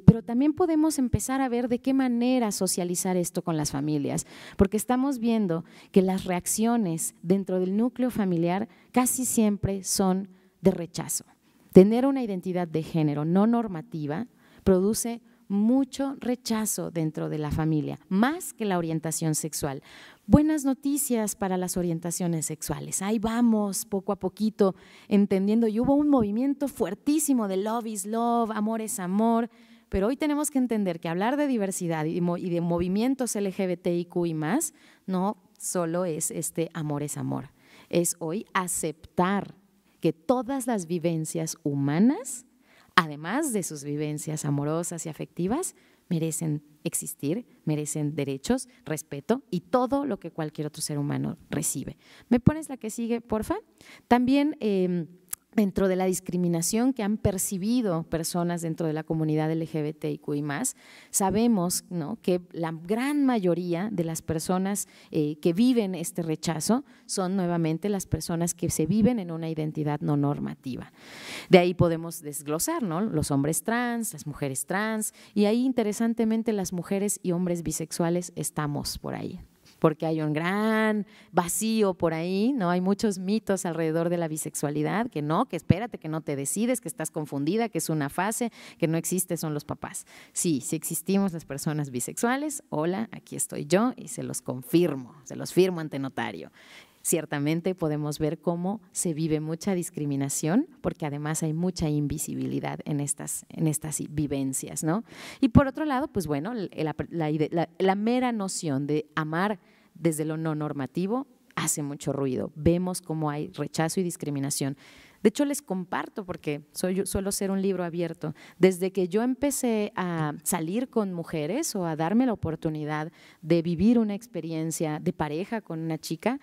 pero también podemos empezar a ver de qué manera socializar esto con las familias, porque estamos viendo que las reacciones dentro del núcleo familiar casi siempre son de rechazo. Tener una identidad de género no normativa produce mucho rechazo dentro de la familia, más que la orientación sexual. Buenas noticias para las orientaciones sexuales. Ahí vamos, poco a poquito, entendiendo. Y hubo un movimiento fuertísimo de love is love, amor es amor, pero hoy tenemos que entender que hablar de diversidad y de movimientos LGBTIQ y más, no solo es amor es amor. Es hoy aceptar que todas las vivencias humanas, además de sus vivencias amorosas y afectivas, merecen existir, merecen derechos, respeto y todo lo que cualquier otro ser humano recibe. ¿Me pones la que sigue, porfa? También dentro de la discriminación que han percibido personas dentro de la comunidad LGBTIQ+, sabemos, ¿no?, que la gran mayoría de las personas que viven este rechazo son nuevamente las personas que se viven en una identidad no normativa. De ahí podemos desglosar, ¿no?, los hombres trans, las mujeres trans, y ahí interesantemente las mujeres y hombres bisexuales estamos por ahí, porque hay un gran vacío por ahí, ¿no? Hay muchos mitos alrededor de la bisexualidad, que no, que espérate, que no te decides, que estás confundida, que es una fase, que no existe, son los papás. Sí, sí existimos las personas bisexuales, hola, aquí estoy yo y se los confirmo, se los firmo ante notario. Ciertamente podemos ver cómo se vive mucha discriminación, porque además hay mucha invisibilidad en estas vivencias, ¿no? Y por otro lado, pues bueno, la mera noción de amar desde lo no normativo hace mucho ruido. Vemos cómo hay rechazo y discriminación. De hecho, les comparto, porque suelo ser un libro abierto. Desde que yo empecé a salir con mujeres o a darme la oportunidad de vivir una experiencia de pareja con una chica,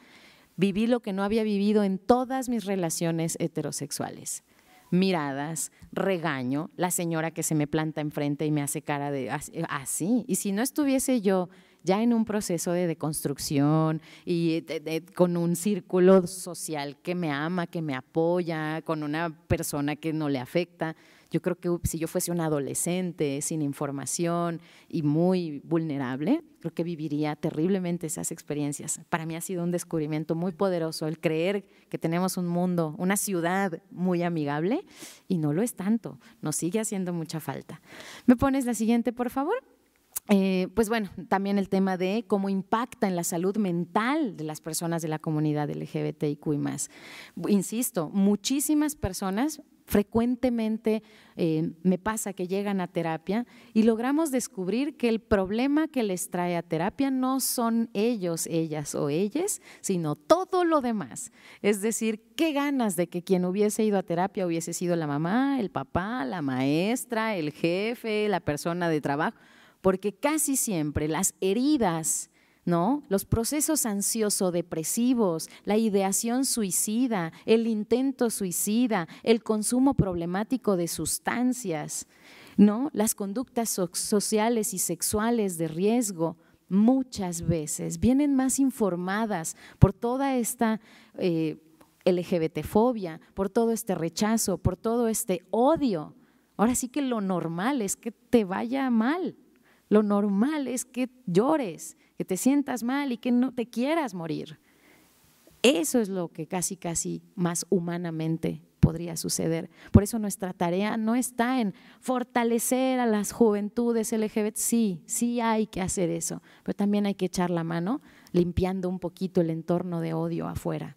viví lo que no había vivido en todas mis relaciones heterosexuales. Miradas, regaño, la señora que se me planta enfrente y me hace cara de así. Y si no estuviese yo ya en un proceso de deconstrucción y con un círculo social que me ama, que me apoya, con una persona que no le afecta, yo creo que si yo fuese una adolescente sin información y muy vulnerable, creo que viviría terriblemente esas experiencias. Para mí ha sido un descubrimiento muy poderoso el creer que tenemos un mundo, una ciudad muy amigable, y no lo es tanto, nos sigue haciendo mucha falta. ¿Me pones la siguiente, por favor? Pues bueno, también el tema de cómo impacta en la salud mental de las personas de la comunidad LGBTIQ+. Insisto, muchísimas personas frecuentemente me pasa que llegan a terapia y logramos descubrir que el problema que les trae a terapia no son ellos, ellas o ellas, sino todo lo demás. Es decir, qué ganas de que quien hubiese ido a terapia hubiese sido la mamá, el papá, la maestra, el jefe, la persona de trabajo, porque casi siempre las heridas, ¿no?, los procesos ansioso-depresivos, la ideación suicida, el intento suicida, el consumo problemático de sustancias, ¿no?, las conductas sociales y sexuales de riesgo, muchas veces vienen más informadas por toda esta LGBT-fobia, por todo este rechazo, por todo este odio. Ahora sí que lo normal es que te vaya mal. Lo normal es que llores, que te sientas mal y que no te quieras morir. Eso es lo que casi más humanamente podría suceder. Por eso nuestra tarea no está en fortalecer a las juventudes LGBT, sí hay que hacer eso, pero también hay que echar la mano limpiando un poquito el entorno de odio afuera,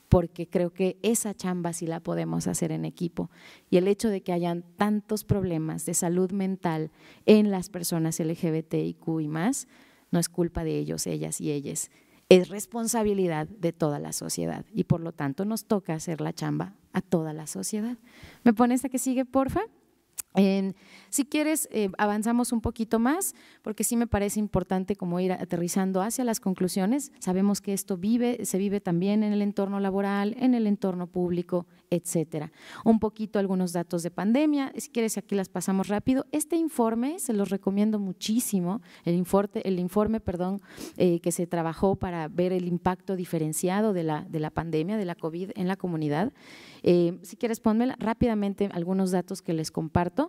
porque creo que esa chamba sí la podemos hacer en equipo. Y el hecho de que hayan tantos problemas de salud mental en las personas LGBTIQ y más, no es culpa de ellos, ellas y ellas, es responsabilidad de toda la sociedad y por lo tanto nos toca hacer la chamba a toda la sociedad. ¿Me pones esta que sigue, porfa? Si quieres, avanzamos un poquito más, porque sí me parece importante como ir aterrizando hacia las conclusiones. Sabemos que esto se vive también en el entorno laboral, en el entorno público, etcétera. Un poquito algunos datos de pandemia, si quieres aquí las pasamos rápido. Este informe se los recomiendo muchísimo, el informe que se trabajó para ver el impacto diferenciado de la pandemia, de la COVID en la comunidad. Si quieres, ponme rápidamente algunos datos que les comparto.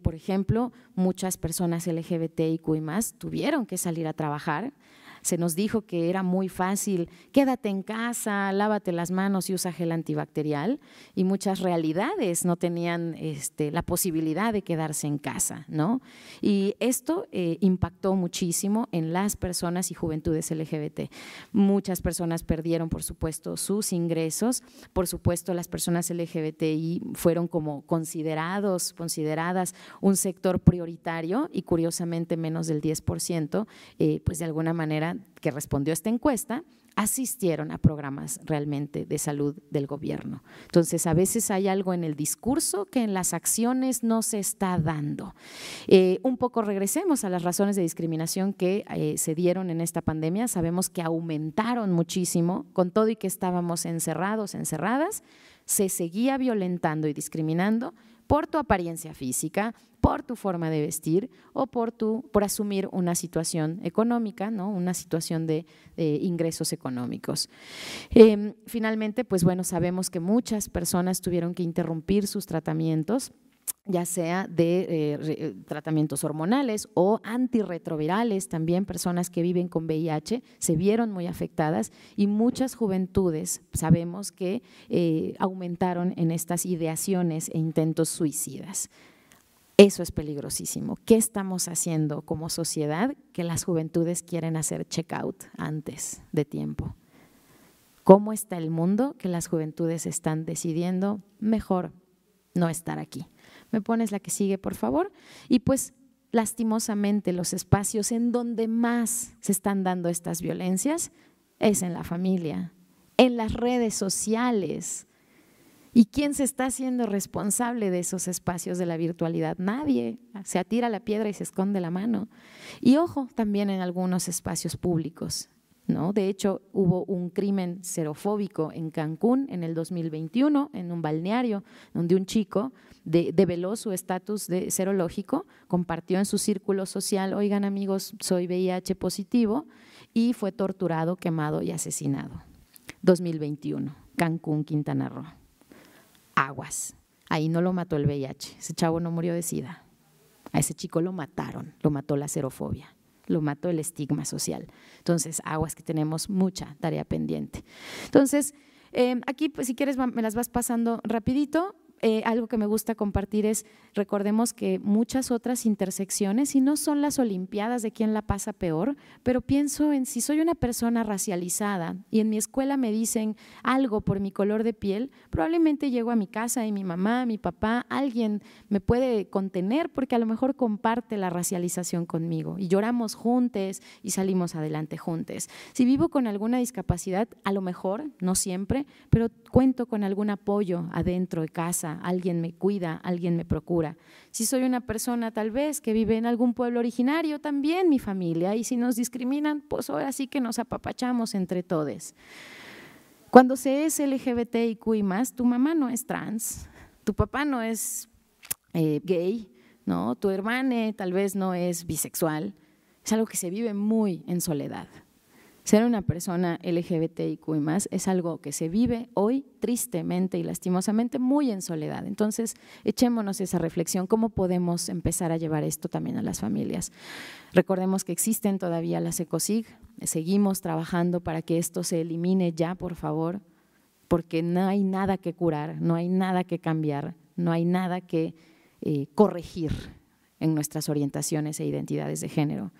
Por ejemplo, muchas personas LGBTIQ y más tuvieron que salir a trabajar. Se nos dijo que era muy fácil, quédate en casa, lávate las manos y usa gel antibacterial, y muchas realidades no tenían la posibilidad de quedarse en casa, ¿no? Y esto impactó muchísimo en las personas y juventudes LGBT. Muchas personas perdieron, por supuesto, sus ingresos, por supuesto las personas LGBTI fueron como consideradas un sector prioritario y curiosamente menos del 10%, pues de alguna manera que respondió a esta encuesta, asistieron a programas realmente de salud del gobierno. Entonces, a veces hay algo en el discurso que en las acciones no se está dando. Un poco regresemos a las razones de discriminación que se dieron en esta pandemia. Sabemos que aumentaron muchísimo, con todo y que estábamos encerrados, encerradas, se seguía violentando y discriminando por tu apariencia física, por tu forma de vestir o por asumir una situación económica, ¿no? Una situación de ingresos económicos. Finalmente, pues bueno, sabemos que muchas personas tuvieron que interrumpir sus tratamientos, ya sea de tratamientos hormonales o antirretrovirales, también personas que viven con VIH se vieron muy afectadas y muchas juventudes sabemos que aumentaron en estas ideaciones e intentos suicidas. Eso es peligrosísimo. ¿Qué estamos haciendo como sociedad que las juventudes quieren hacer check-out antes de tiempo? ¿Cómo está el mundo que las juventudes están decidiendo mejor no estar aquí? ¿Me pones la que sigue, por favor? Y pues lastimosamente los espacios en donde más se están dando estas violencias es en la familia, en las redes sociales. ¿Y quién se está haciendo responsable de esos espacios de la virtualidad? Nadie. Se atira la piedra y se esconde la mano. Y ojo, también en algunos espacios públicos, ¿no? De hecho, hubo un crimen xerofóbico en Cancún en el 2021, en un balneario, donde un chico develó su estatus de serológico, compartió en su círculo social, oigan amigos, soy VIH positivo, y fue torturado, quemado y asesinado. 2021, Cancún, Quintana Roo. Aguas, ahí no lo mató el VIH, ese chavo no murió de SIDA, a ese chico lo mataron, lo mató la xerofobia, lo mató el estigma social. Entonces, aguas que tenemos mucha tarea pendiente. Entonces, aquí pues si quieres me las vas pasando rapidito. Algo que me gusta compartir es, recordemos que muchas otras intersecciones, y no son las olimpiadas de quién la pasa peor, pero pienso en si soy una persona racializada y en mi escuela me dicen algo por mi color de piel, probablemente llego a mi casa y mi mamá, mi papá, alguien me puede contener porque a lo mejor comparte la racialización conmigo y lloramos juntos y salimos adelante juntos. Si vivo con alguna discapacidad, a lo mejor, no siempre, pero cuento con algún apoyo adentro de casa, alguien me cuida, alguien me procura. Si soy una persona tal vez que vive en algún pueblo originario, también mi familia, y si nos discriminan, pues ahora sí que nos apapachamos entre todos. Cuando se es LGBTIQ y más, tu mamá no es trans, tu papá no es gay, ¿no? Tu hermana tal vez no es bisexual, es algo que se vive muy en soledad. Ser una persona LGBTIQ y más es algo que se vive hoy tristemente y lastimosamente muy en soledad. Entonces, echémonos esa reflexión, ¿cómo podemos empezar a llevar esto también a las familias? Recordemos que existen todavía las ECOSIG, seguimos trabajando para que esto se elimine ya, por favor. porque no hay nada que curar, no hay nada que cambiar, no hay nada que corregir en nuestras orientaciones e identidades de género.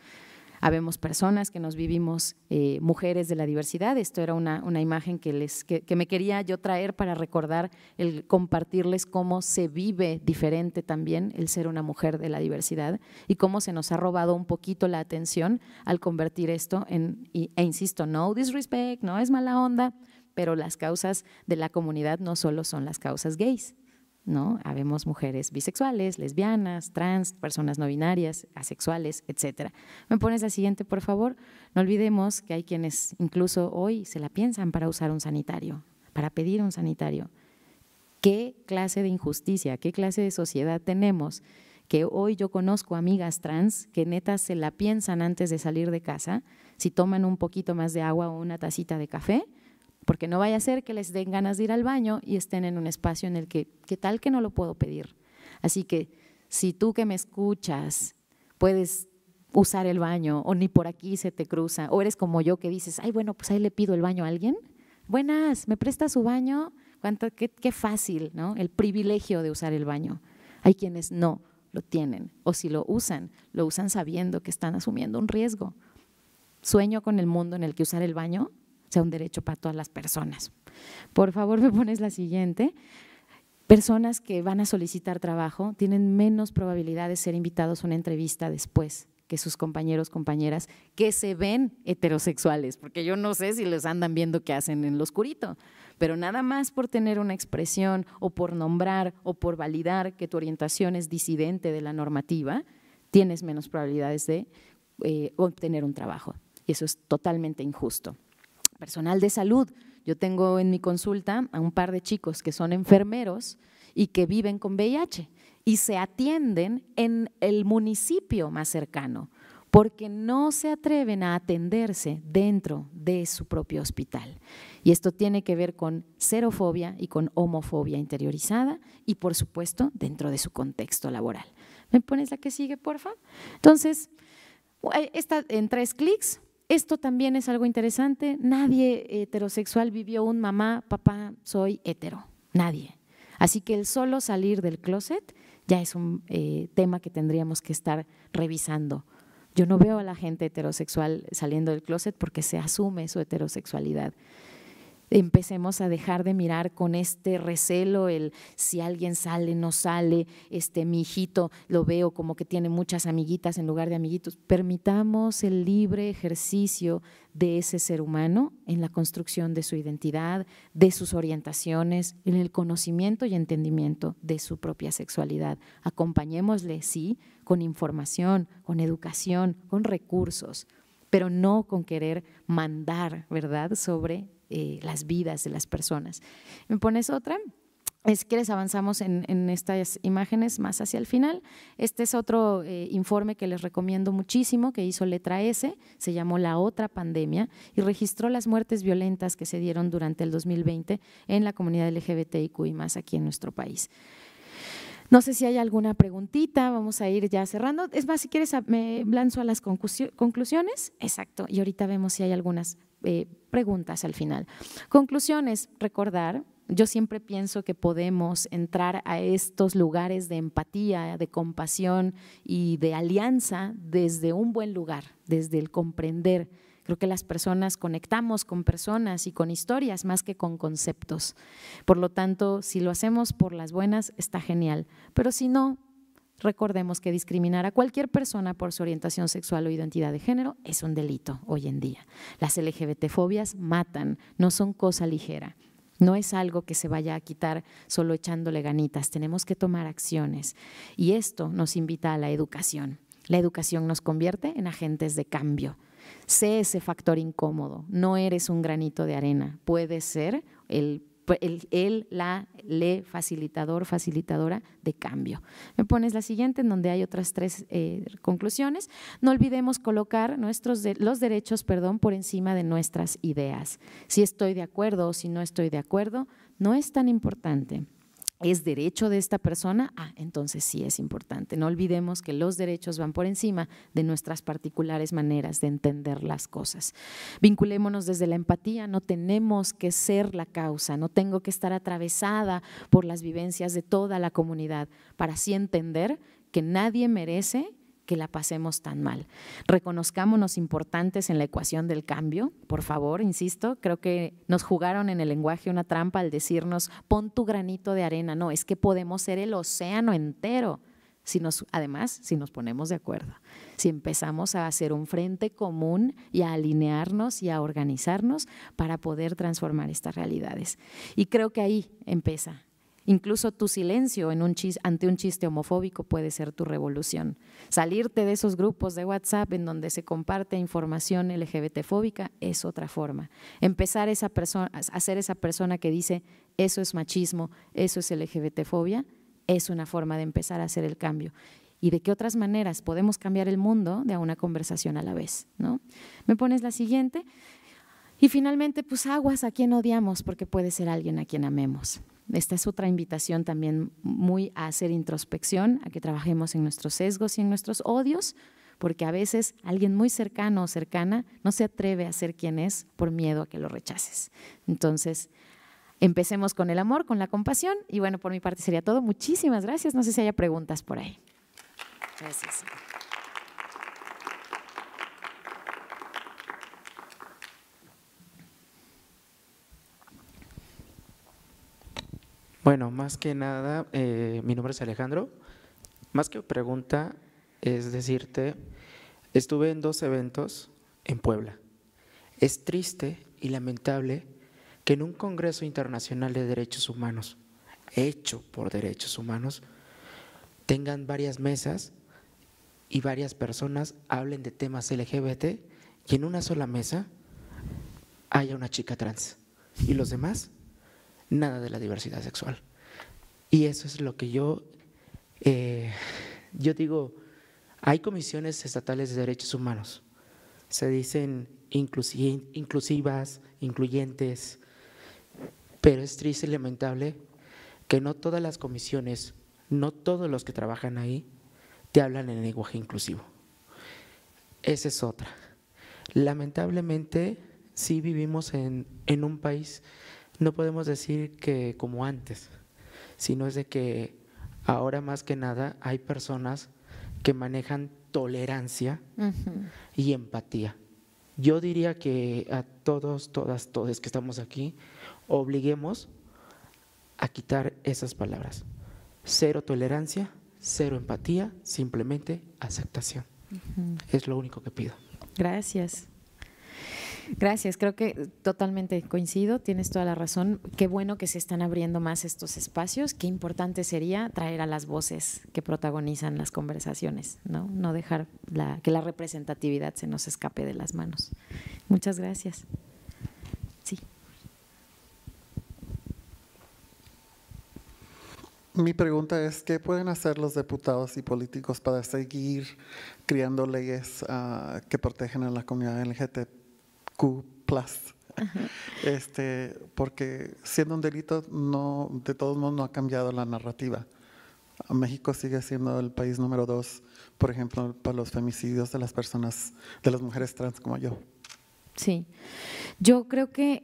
Habemos personas que nos vivimos mujeres de la diversidad. Esto era una imagen que me quería yo traer para recordar, el compartirles cómo se vive diferente también el ser una mujer de la diversidad y cómo se nos ha robado un poquito la atención al convertir esto e insisto, no disrespect, no es mala onda, pero las causas de la comunidad no solo son las causas gays, ¿no? Habemos mujeres bisexuales, lesbianas, trans, personas no binarias, asexuales, etcétera. ¿Me pones la siguiente, por favor? No olvidemos que hay quienes incluso hoy se la piensan para usar un sanitario, para pedir un sanitario. ¿Qué clase de injusticia, qué clase de sociedad tenemos? Que hoy yo conozco amigas trans que neta se la piensan antes de salir de casa, si toman un poquito más de agua o una tacita de café, porque no vaya a ser que les den ganas de ir al baño y estén en un espacio en el que, ¿qué tal que no lo puedo pedir? Así que si tú que me escuchas puedes usar el baño o ni por aquí se te cruza, o eres como yo que dices, ay, bueno, pues ahí le pido el baño a alguien. Buenas, ¿me presta su baño? Qué fácil, ¿no? El privilegio de usar el baño. Hay quienes no lo tienen, o si lo usan sabiendo que están asumiendo un riesgo. Sueño con el mundo en el que usar el baño sea un derecho para todas las personas. Por favor, me pones la siguiente. Personas que van a solicitar trabajo tienen menos probabilidad de ser invitados a una entrevista después que sus compañeros, compañeras que se ven heterosexuales, porque yo no sé si les andan viendo qué hacen en lo oscurito, pero nada más por tener una expresión o por nombrar o por validar que tu orientación es disidente de la normativa, tienes menos probabilidades de obtener un trabajo, y eso es totalmente injusto. Personal de salud, yo tengo en mi consulta a un par de chicos que son enfermeros y que viven con VIH y se atienden en el municipio más cercano porque no se atreven a atenderse dentro de su propio hospital. Y esto tiene que ver con xerofobia y con homofobia interiorizada y, por supuesto, dentro de su contexto laboral. ¿Me pones la que sigue, porfa? Entonces, está en 3 clics. Esto también es algo interesante, nadie heterosexual vivió un mamá, papá, soy hetero, nadie. Así que el solo salir del closet ya es un tema que tendríamos que estar revisando. Yo no veo a la gente heterosexual saliendo del closet porque se asume su heterosexualidad. Empecemos a dejar de mirar con este recelo el si alguien sale, no sale, mi hijito lo veo como que tiene muchas amiguitas en lugar de amiguitos. Permitamos el libre ejercicio de ese ser humano en la construcción de su identidad, de sus orientaciones, en el conocimiento y entendimiento de su propia sexualidad. Acompañémosle, sí, con información, con educación, con recursos, pero no con querer mandar, ¿verdad?, sobre las vidas de las personas. ¿Me pones otra? Si quieres avanzamos en estas imágenes más hacia el final. Este es otro informe que les recomiendo muchísimo, que hizo Letra S, se llamó La Otra Pandemia y registró las muertes violentas que se dieron durante el 2020 en la comunidad LGBTIQ y más aquí en nuestro país. No sé si hay alguna preguntita, vamos a ir ya cerrando. Es más, si quieres me lanzo a las conclusiones. Exacto, y ahorita vemos si hay algunas preguntas al final. Conclusiones, recordar, yo siempre pienso que podemos entrar a estos lugares de empatía, de compasión y de alianza desde un buen lugar, desde el comprender. Creo que las personas conectamos con personas y con historias más que con conceptos. Por lo tanto, si lo hacemos por las buenas, está genial. Pero si no, recordemos que discriminar a cualquier persona por su orientación sexual o identidad de género es un delito hoy en día. Las LGBT-fobias matan, no son cosa ligera. No es algo que se vaya a quitar solo echándole ganitas, tenemos que tomar acciones. Y esto nos invita a la educación. La educación nos convierte en agentes de cambio. Sé ese factor incómodo, no eres un granito de arena, puedes ser le facilitador, facilitadora de cambio. Me pones la siguiente en donde hay otras 3 conclusiones. No olvidemos colocar los derechos por encima de nuestras ideas. Si estoy de acuerdo o si no estoy de acuerdo, no es tan importante. ¿es derecho de esta persona? Entonces sí es importante. No olvidemos que los derechos van por encima de nuestras particulares maneras de entender las cosas. Vinculémonos desde la empatía, no tenemos que ser la causa, no tengo que estar atravesada por las vivencias de toda la comunidad para así entender que nadie merece que la pasemos tan mal. Reconozcámonos importantes en la ecuación del cambio, por favor, insisto, creo que nos jugaron en el lenguaje una trampa al decirnos pon tu granito de arena. No, es que podemos ser el océano entero, además, si nos ponemos de acuerdo, si empezamos a hacer un frente común y a alinearnos y a organizarnos para poder transformar estas realidades. Y creo que ahí empieza. Incluso tu silencio ante un chiste homofóbico puede ser tu revolución. Salirte de esos grupos de WhatsApp en donde se comparte información LGBT-fóbica es otra forma. Empezar a ser esa persona que dice eso es machismo, eso es LGBT-fobia, es una forma de empezar a hacer el cambio. ¿Y de qué otras maneras podemos cambiar el mundo de una conversación a la vez, ¿no? ¿Me pones la siguiente? Y finalmente, pues aguas a quien odiamos, porque puede ser alguien a quien amemos. Esta es otra invitación también muy a hacer introspección, a que trabajemos en nuestros sesgos y en nuestros odios, porque a veces alguien muy cercano o cercana no se atreve a ser quien es por miedo a que lo rechaces. Entonces, empecemos con el amor, con la compasión y bueno, por mi parte sería todo. Muchísimas gracias. No sé si haya preguntas por ahí. Gracias. Bueno, más que nada, mi nombre es Alejandro. Más que pregunta, es decirte, estuve en 2 eventos en Puebla. Es triste y lamentable que en un Congreso Internacional de Derechos Humanos, hecho por derechos humanos, tengan varias mesas y varias personas hablen de temas LGBT y en una sola mesa haya una chica trans y los demás nada de la diversidad sexual. Y eso es lo que yo digo, hay comisiones estatales de derechos humanos, se dicen inclusivas, incluyentes, pero es triste y lamentable que no todas las comisiones, no todos los que trabajan ahí te hablan en lenguaje inclusivo. Esa es otra. Lamentablemente, sí vivimos en un país. No podemos decir que como antes, sino es de que ahora más que nada hay personas que manejan tolerancia y empatía. Yo diría que a todos, todas que estamos aquí, obliguemos a quitar esas palabras. 0 tolerancia, 0 empatía, simplemente aceptación. Es lo único que pido. Gracias. Gracias, creo que totalmente coincido, tienes toda la razón. Qué bueno que se están abriendo más estos espacios, qué importante sería traer a las voces que protagonizan las conversaciones, no dejar que la representatividad se nos escape de las manos. Muchas gracias. Sí. Mi pregunta es, ¿qué pueden hacer los diputados y políticos para seguir creando leyes que protegen a la comunidad LGTB+? Porque siendo un delito, de todos modos no ha cambiado la narrativa. México sigue siendo el país número 2, por ejemplo, para los femicidios de las personas, de las mujeres trans como yo. Sí, yo creo que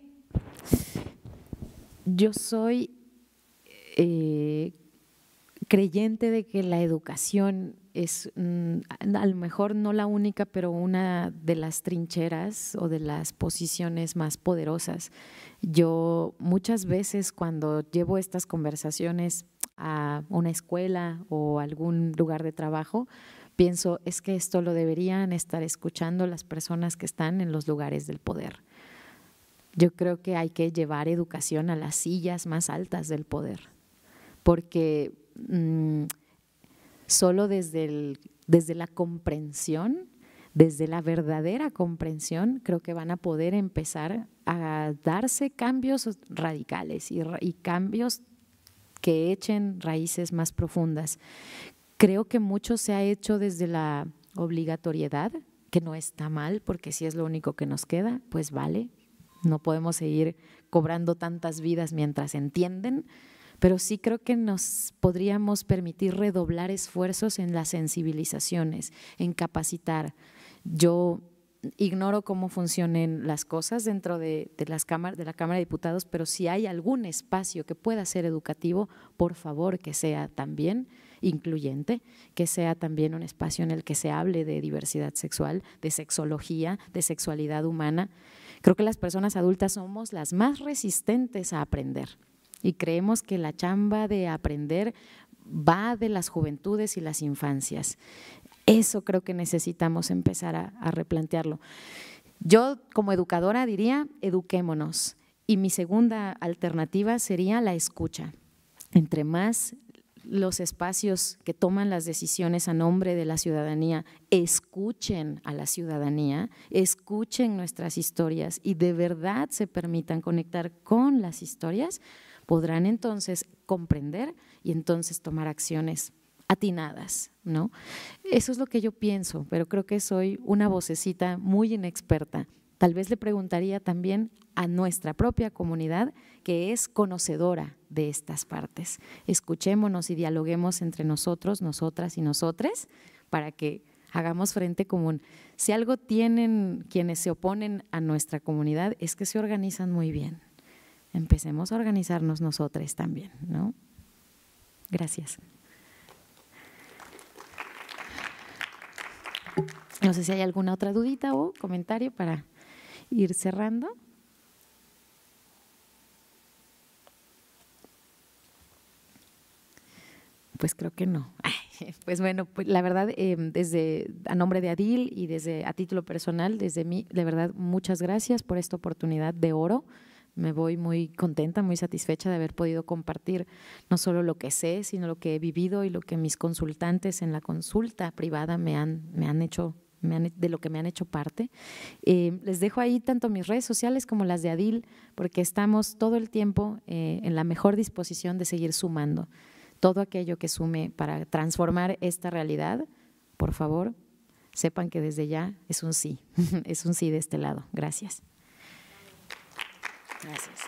yo soy creyente de que la educación es a lo mejor no la única, pero una de las trincheras o de las posiciones más poderosas. Yo muchas veces cuando llevo estas conversaciones a una escuela o algún lugar de trabajo, pienso, es que esto lo deberían estar escuchando las personas que están en los lugares del poder. Yo creo que hay que llevar educación a las sillas más altas del poder, porque solo desde la comprensión, desde la verdadera comprensión, creo que van a poder empezar a darse cambios radicales y cambios que echen raíces más profundas. Creo que mucho se ha hecho desde la obligatoriedad, que no está mal, porque si es lo único que nos queda, pues vale. No podemos seguir cobrando tantas vidas mientras entienden, pero sí creo que nos podríamos permitir redoblar esfuerzos en las sensibilizaciones, en capacitar. Yo ignoro cómo funcionen las cosas dentro de la Cámara de Diputados, pero si hay algún espacio que pueda ser educativo, por favor que sea también incluyente, que sea también un espacio en el que se hable de diversidad sexual, de sexología, de sexualidad humana. Creo que las personas adultas somos las más resistentes a aprender y creemos que la chamba de aprender va de las juventudes y las infancias. Eso creo que necesitamos empezar a replantearlo. Yo como educadora diría, eduquémonos. Y mi segunda alternativa sería la escucha. Entre más los espacios que toman las decisiones a nombre de la ciudadanía escuchen a la ciudadanía, escuchen nuestras historias y de verdad se permitan conectar con las historias, podrán entonces comprender y entonces tomar acciones atinadas, ¿no? Eso es lo que yo pienso, pero creo que soy una vocecita muy inexperta. Tal vez le preguntaría también a nuestra propia comunidad que es conocedora de estas partes. Escuchémonos y dialoguemos entre nosotros, nosotras y nosotres para que hagamos frente común. Si algo tienen quienes se oponen a nuestra comunidad es que se organizan muy bien. Empecemos a organizarnos nosotros también, ¿no? Gracias. No sé si hay alguna otra dudita o comentario para ir cerrando. Pues creo que no. Pues bueno, pues la verdad, desde a nombre de Adil y desde a título personal, desde mí, de verdad, muchas gracias por esta oportunidad de oro. Me voy muy contenta, muy satisfecha de haber podido compartir no solo lo que sé, sino lo que he vivido y lo que mis consultantes en la consulta privada de lo que me han hecho parte. Les dejo ahí tanto mis redes sociales como las de Adil, porque estamos todo el tiempo en la mejor disposición de seguir sumando. Todo aquello que sume para transformar esta realidad, por favor, sepan que desde ya es un sí, es un sí de este lado. Gracias. Gracias.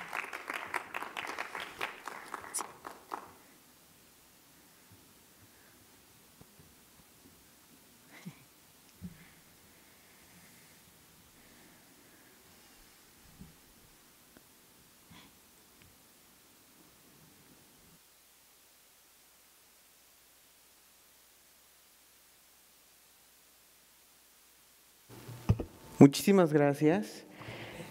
Muchísimas gracias.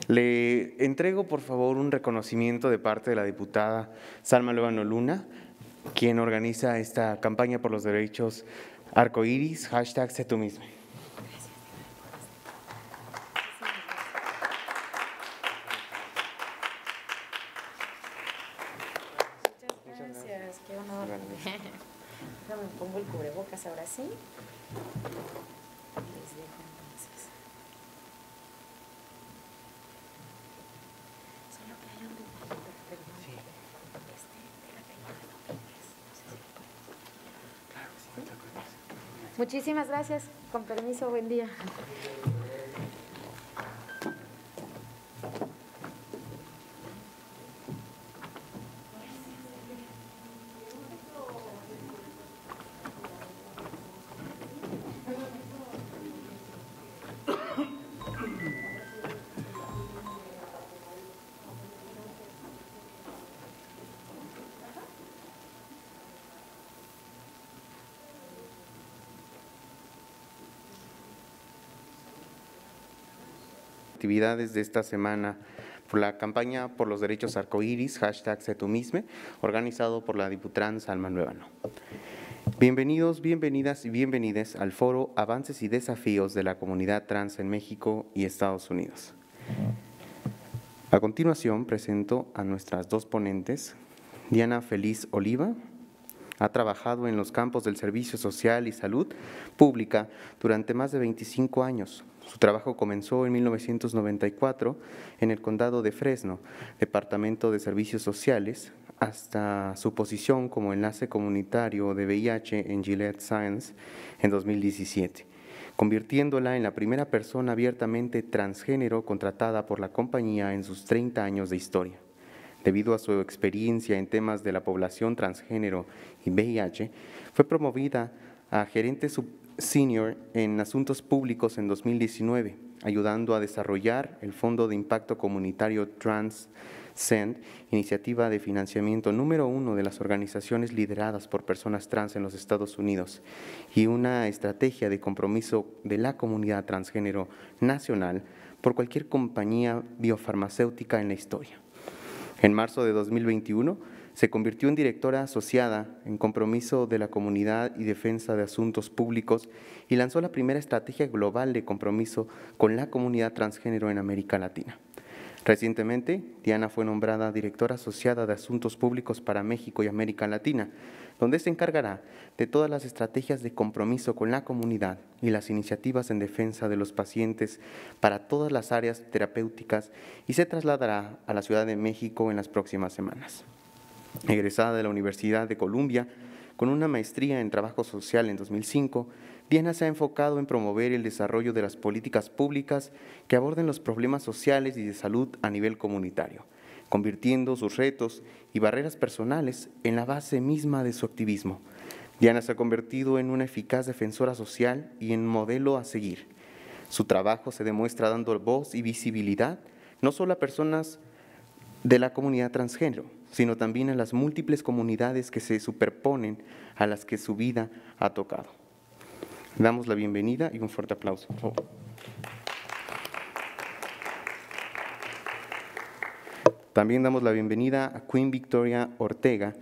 Le entrego, por favor, un reconocimiento de parte de la diputada Salma Luébano Luna, quien organiza esta campaña por los derechos arcoíris, #sé tú misma. Muchas gracias, qué honor. Déjame pongo el cubrebocas ahora sí. Les dejo entonces. Solo que hay un detallito, perdón. Sí. De la técnica de papeles. No sé si lo podemos. Claro, sí, muchas gracias. Muchísimas gracias. Con permiso, buen día. Actividades de esta semana por la campaña por los derechos arcoíris, #sé tú misma, organizado por la diputada Salma Luébano. Bienvenidos, bienvenidas y bienvenides al foro Avances y Desafíos de la Comunidad Trans en México y Estados Unidos. A continuación presento a nuestras dos ponentes. Diana Feliz Oliva ha trabajado en los campos del servicio social y salud pública durante más de 25 años. Su trabajo comenzó en 1994 en el condado de Fresno, Departamento de Servicios Sociales, hasta su posición como enlace comunitario de VIH en Gilead Science en 2017, convirtiéndola en la primera persona abiertamente transgénero contratada por la compañía en sus 30 años de historia. Debido a su experiencia en temas de la población transgénero y VIH, fue promovida a gerente senior en asuntos públicos en 2019, ayudando a desarrollar el Fondo de Impacto Comunitario Transcend, iniciativa de financiamiento número 1 de las organizaciones lideradas por personas trans en los Estados Unidos, y una estrategia de compromiso de la comunidad transgénero nacional por cualquier compañía biofarmacéutica en la historia. En marzo de 2021, se convirtió en directora asociada en compromiso de la comunidad y defensa de asuntos públicos y lanzó la primera estrategia global de compromiso con la comunidad transgénero en América Latina. Recientemente, Diana fue nombrada directora asociada de asuntos públicos para México y América Latina, donde se encargará de todas las estrategias de compromiso con la comunidad y las iniciativas en defensa de los pacientes para todas las áreas terapéuticas, y se trasladará a la Ciudad de México en las próximas semanas. Egresada de la Universidad de Columbia con una maestría en trabajo social en 2005, Diana se ha enfocado en promover el desarrollo de las políticas públicas que aborden los problemas sociales y de salud a nivel comunitario, convirtiendo sus retos y barreras personales en la base misma de su activismo. Diana se ha convertido en una eficaz defensora social y en modelo a seguir. Su trabajo se demuestra dando voz y visibilidad no solo a personas de la comunidad transgénero, sino también a las múltiples comunidades que se superponen a las que su vida ha tocado. Damos la bienvenida y un fuerte aplauso, por favor. También damos la bienvenida a Queen Victoria Ortega,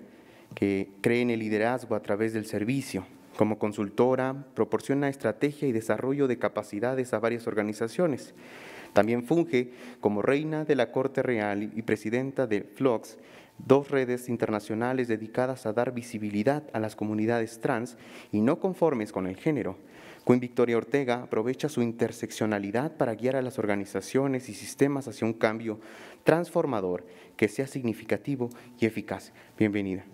que cree en el liderazgo a través del servicio. Como consultora, proporciona estrategia y desarrollo de capacidades a varias organizaciones. También funge como reina de la Corte Real y presidenta de FLOX, 2 redes internacionales dedicadas a dar visibilidad a las comunidades trans y no conformes con el género. Queen Victoria Ortega aprovecha su interseccionalidad para guiar a las organizaciones y sistemas hacia un cambio transformador que sea significativo y eficaz. Bienvenida.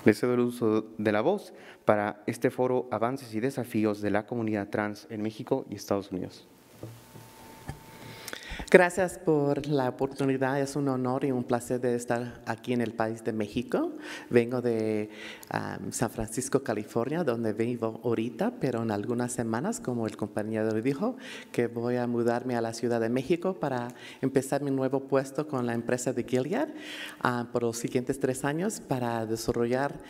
Le cedo el uso de la voz para este foro Avances y Desafíos de la Comunidad Trans en México y Estados Unidos. Gracias por la oportunidad, es un honor y un placer de estar aquí en el país de México. Vengo de San Francisco, California, donde vivo ahorita, pero en algunas semanas, como el compañero dijo, que voy a mudarme a la Ciudad de México para empezar mi nuevo puesto con la empresa de Gilead por los siguientes 3 años para desarrollar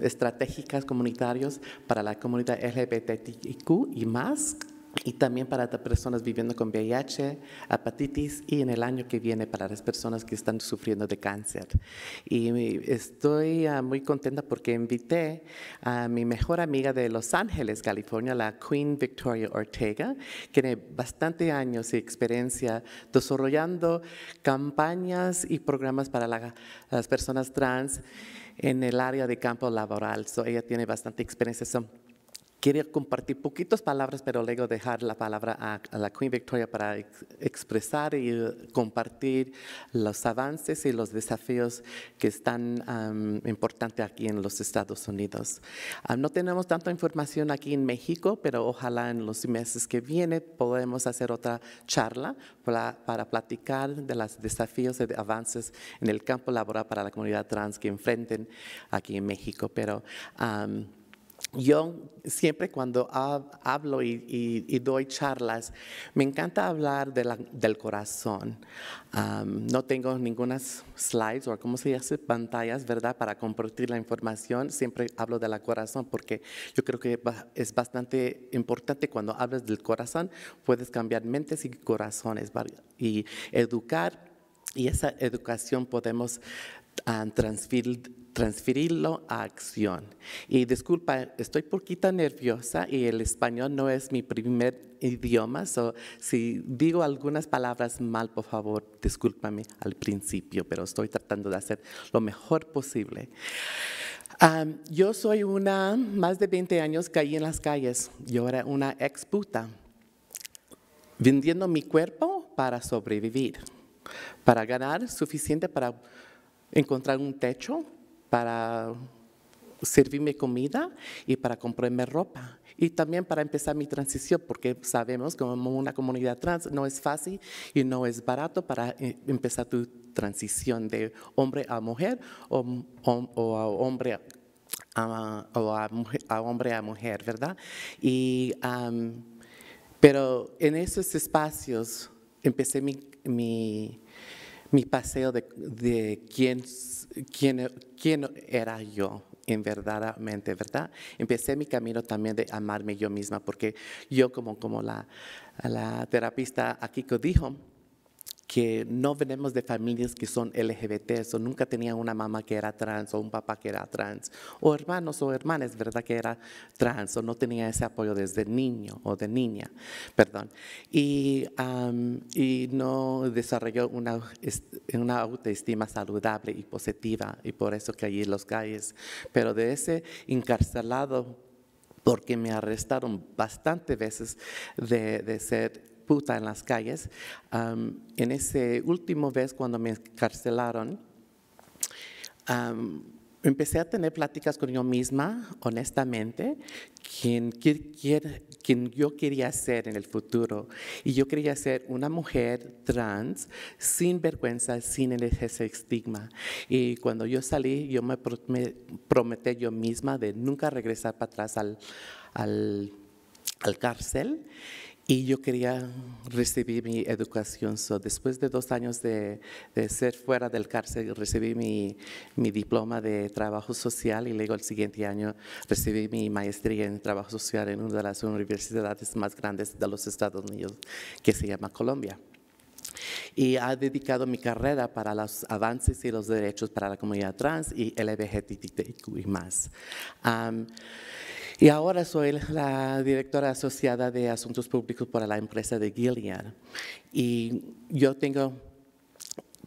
estratégicas comunitarias para la comunidad LGBTIQ y más, y también para las personas viviendo con VIH, hepatitis, y en el año que viene para las personas que están sufriendo de cáncer. Y estoy muy contenta porque invité a mi mejor amiga de Los Ángeles, California, la Queen Victoria Ortega, que tiene bastante años de experiencia desarrollando campañas y programas para las personas trans en el área de campo laboral. Ella tiene bastante experiencia. Quería compartir poquitas palabras, pero luego dejar la palabra a la Queen Victoria para expresar y compartir los avances y los desafíos que están importantes aquí en los Estados Unidos. No tenemos tanta información aquí en México, pero ojalá en los meses que vienen podamos hacer otra charla para platicar de los desafíos y avances en el campo laboral para la comunidad trans que enfrenten aquí en México. Pero yo siempre cuando hablo y doy charlas, me encanta hablar del corazón. No tengo ninguna slides o como se dice, pantallas, ¿verdad?, para compartir la información. Siempre hablo del corazón porque yo creo que es bastante importante. Cuando hablas del corazón, puedes cambiar mentes y corazones y educar, y esa educación podemos transferirlo a acción. Y disculpa, estoy poquito nerviosa y el español no es mi primer idioma, si digo algunas palabras mal, por favor, discúlpame al principio, pero estoy tratando de hacer lo mejor posible. Yo soy más de 20 años caí en las calles. Yo era una exputa, vendiendo mi cuerpo para sobrevivir, para ganar suficiente para encontrar un techo, para servirme comida y para comprarme ropa. Y también para empezar mi transición, porque sabemos que como una comunidad trans no es fácil y no es barato para empezar tu transición de hombre a mujer o a hombre a hombre a mujer, ¿verdad? Pero en esos espacios empecé mi paseo de quién era yo en verdaderamente, ¿verdad? Empecé mi camino también de amarme yo misma, porque yo como la terapista Akiko dijo, que no venimos de familias que son LGBT, o nunca tenía una mamá que era trans o un papá que era trans, o hermanos o hermanas, ¿verdad?, que era trans, o no tenía ese apoyo desde niño o de niña, perdón. Y no desarrolló una autoestima saludable y positiva, y por eso caí en los calles. Pero de ese encarcelado, porque me arrestaron bastantes veces de ser puta en las calles. En ese último vez cuando me encarcelaron, empecé a tener pláticas con yo misma, honestamente, quién yo quería ser en el futuro. Y yo quería ser una mujer trans, sin vergüenza, sin ese estigma. Y cuando yo salí, yo me prometí yo misma de nunca regresar para atrás al cárcel. Y yo quería recibir mi educación. Después de 2 años de ser fuera del cárcel, recibí mi diploma de trabajo social y luego el siguiente año recibí mi maestría en trabajo social en una de las universidades más grandes de los Estados Unidos, que se llama Columbia. Y ha dedicado mi carrera para los avances y los derechos para la comunidad trans y LGBTQ y más. Y ahora soy la directora asociada de Asuntos Públicos para la empresa de Gilead. Y yo tengo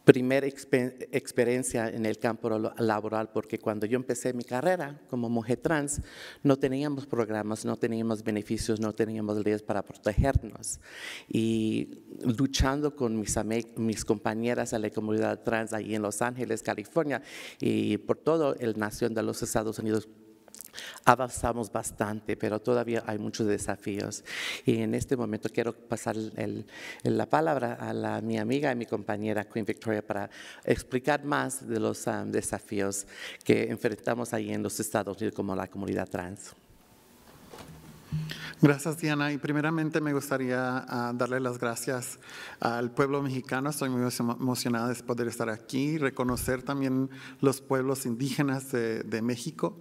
primera experiencia en el campo laboral, porque cuando yo empecé mi carrera como mujer trans, no teníamos programas, no teníamos beneficios, no teníamos leyes para protegernos. Y luchando con mis compañeras de la comunidad trans ahí en Los Ángeles, California, y por toda la nación de los Estados Unidos, avanzamos bastante, pero todavía hay muchos desafíos. Y en este momento quiero pasar la palabra a mi amiga y mi compañera Queen Victoria para explicar más de los desafíos que enfrentamos ahí en los Estados Unidos como la comunidad trans. Gracias, Diana. Y primeramente me gustaría darle las gracias al pueblo mexicano. Estoy muy emocionada de poder estar aquí, reconocer también los pueblos indígenas de México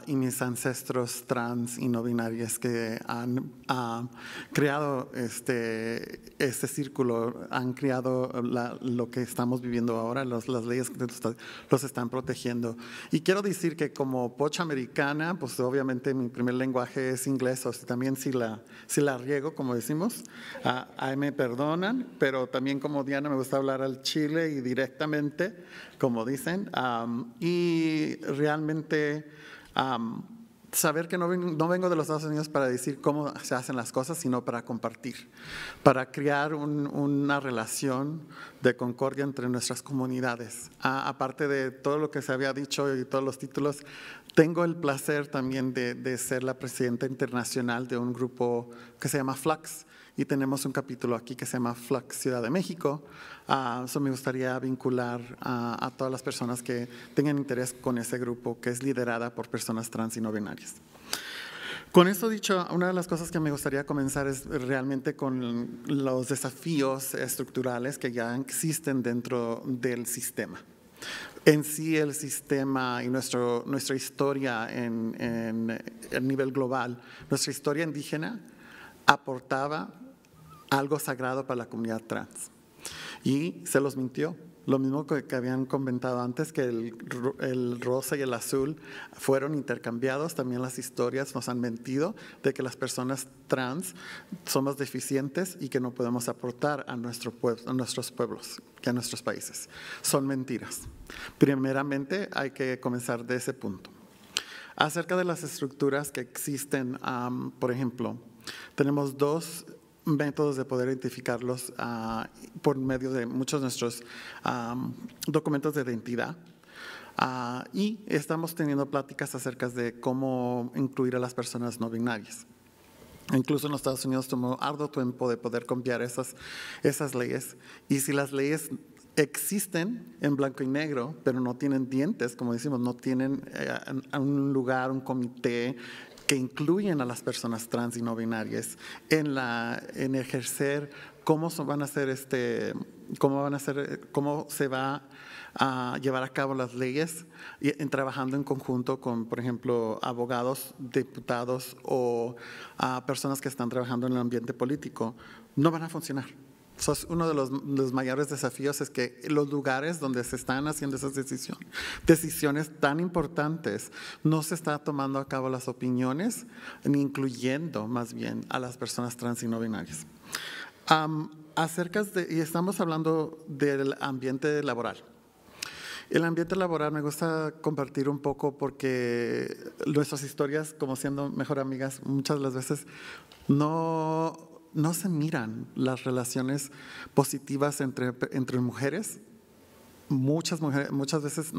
y mis ancestros trans y no binarios que han creado este círculo, han creado lo que estamos viviendo ahora, las leyes que los están protegiendo. Y quiero decir que como pocha americana, pues obviamente mi primer lenguaje es inglés, o también si la riego, como decimos, ahí me perdonan, pero también como Diana me gusta hablar al chile y directamente, como dicen, y realmente saber que no vengo de los Estados Unidos para decir cómo se hacen las cosas, sino para compartir, para crear una relación de concordia entre nuestras comunidades. Aparte de todo lo que se había dicho y todos los títulos, tengo el placer también de ser la presidenta internacional de un grupo que se llama Flux, y tenemos un capítulo aquí que se llama Flux Ciudad de México. Eso me gustaría vincular a todas las personas que tengan interés con ese grupo, que es liderada por personas trans y no binarias. Con esto dicho, una de las cosas que me gustaría comenzar es realmente con los desafíos estructurales que ya existen dentro del sistema. En sí, el sistema y nuestra historia en nivel global, nuestra historia indígena aportaba algo sagrado para la comunidad trans. Y se los mintió. Lo mismo que habían comentado antes, que el rosa y el azul fueron intercambiados. También las historias nos han mentido de que las personas trans somos deficientes y que no podemos aportar a nuestros pueblos, que a nuestros países. Son mentiras. Primeramente hay que comenzar de ese punto. Acerca de las estructuras que existen, por ejemplo, tenemos 2 métodos de poder identificarlos por medio de muchos de nuestros documentos de identidad. Y estamos teniendo pláticas acerca de cómo incluir a las personas no binarias. Incluso en los Estados Unidos tomó arduo tiempo de poder cambiar esas leyes. Y si las leyes existen en blanco y negro, pero no tienen dientes, como decimos, no tienen un lugar, un comité que incluyen a las personas trans y no binarias en ejercer cómo se va a llevar a cabo las leyes, trabajando en conjunto con, por ejemplo, abogados, diputados o personas que están trabajando en el ambiente político, no van a funcionar. Uno de los mayores desafíos es que los lugares donde se están haciendo esas decisiones tan importantes, no se está tomando a cabo las opiniones, ni incluyendo más bien a las personas trans y no binarias. Y estamos hablando del ambiente laboral. El ambiente laboral me gusta compartir un poco porque nuestras historias, como siendo mejor amigas, muchas de las veces no se miran las relaciones positivas entre mujeres. Muchas veces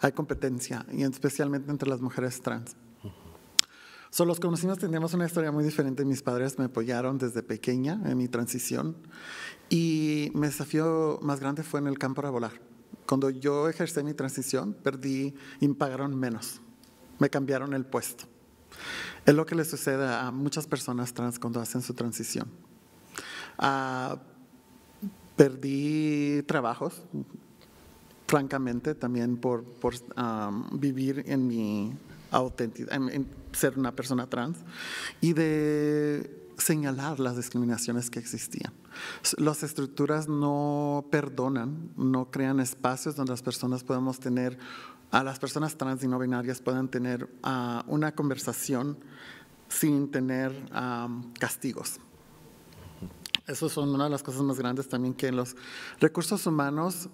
hay competencia, y especialmente entre las mujeres trans. Los conocimos, teníamos una historia muy diferente. Mis padres me apoyaron desde pequeña en mi transición, y mi desafío más grande fue en el campo laboral. Cuando yo ejercí mi transición, perdí y me pagaron menos. Me cambiaron el puesto. Es lo que le sucede a muchas personas trans cuando hacen su transición. Perdí trabajos, francamente, también por vivir en mi autenticidad, en ser una persona trans, y de señalar las discriminaciones que existían. Las estructuras no perdonan, no crean espacios donde las personas podemos tener, a las personas trans y no binarias puedan tener una conversación sin tener castigos. Eso son una de las cosas más grandes también, que en los recursos humanos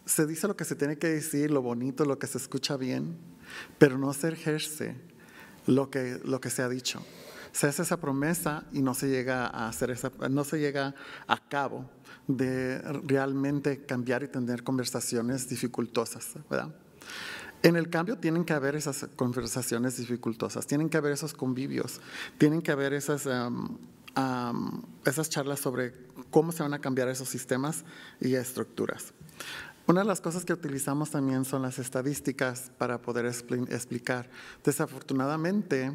se dice lo que se tiene que decir, lo bonito, lo que se escucha bien, pero no se ejerce lo que se ha dicho. Se hace esa promesa y no se llega a hacer no se llega a cabo de realmente cambiar y tener conversaciones dificultosas, ¿verdad? En el cambio tienen que haber esas conversaciones dificultosas, tienen que haber esos convivios, tienen que haber esas charlas sobre cómo se van a cambiar esos sistemas y estructuras. Una de las cosas que utilizamos también son las estadísticas para poder explicar. Desafortunadamente,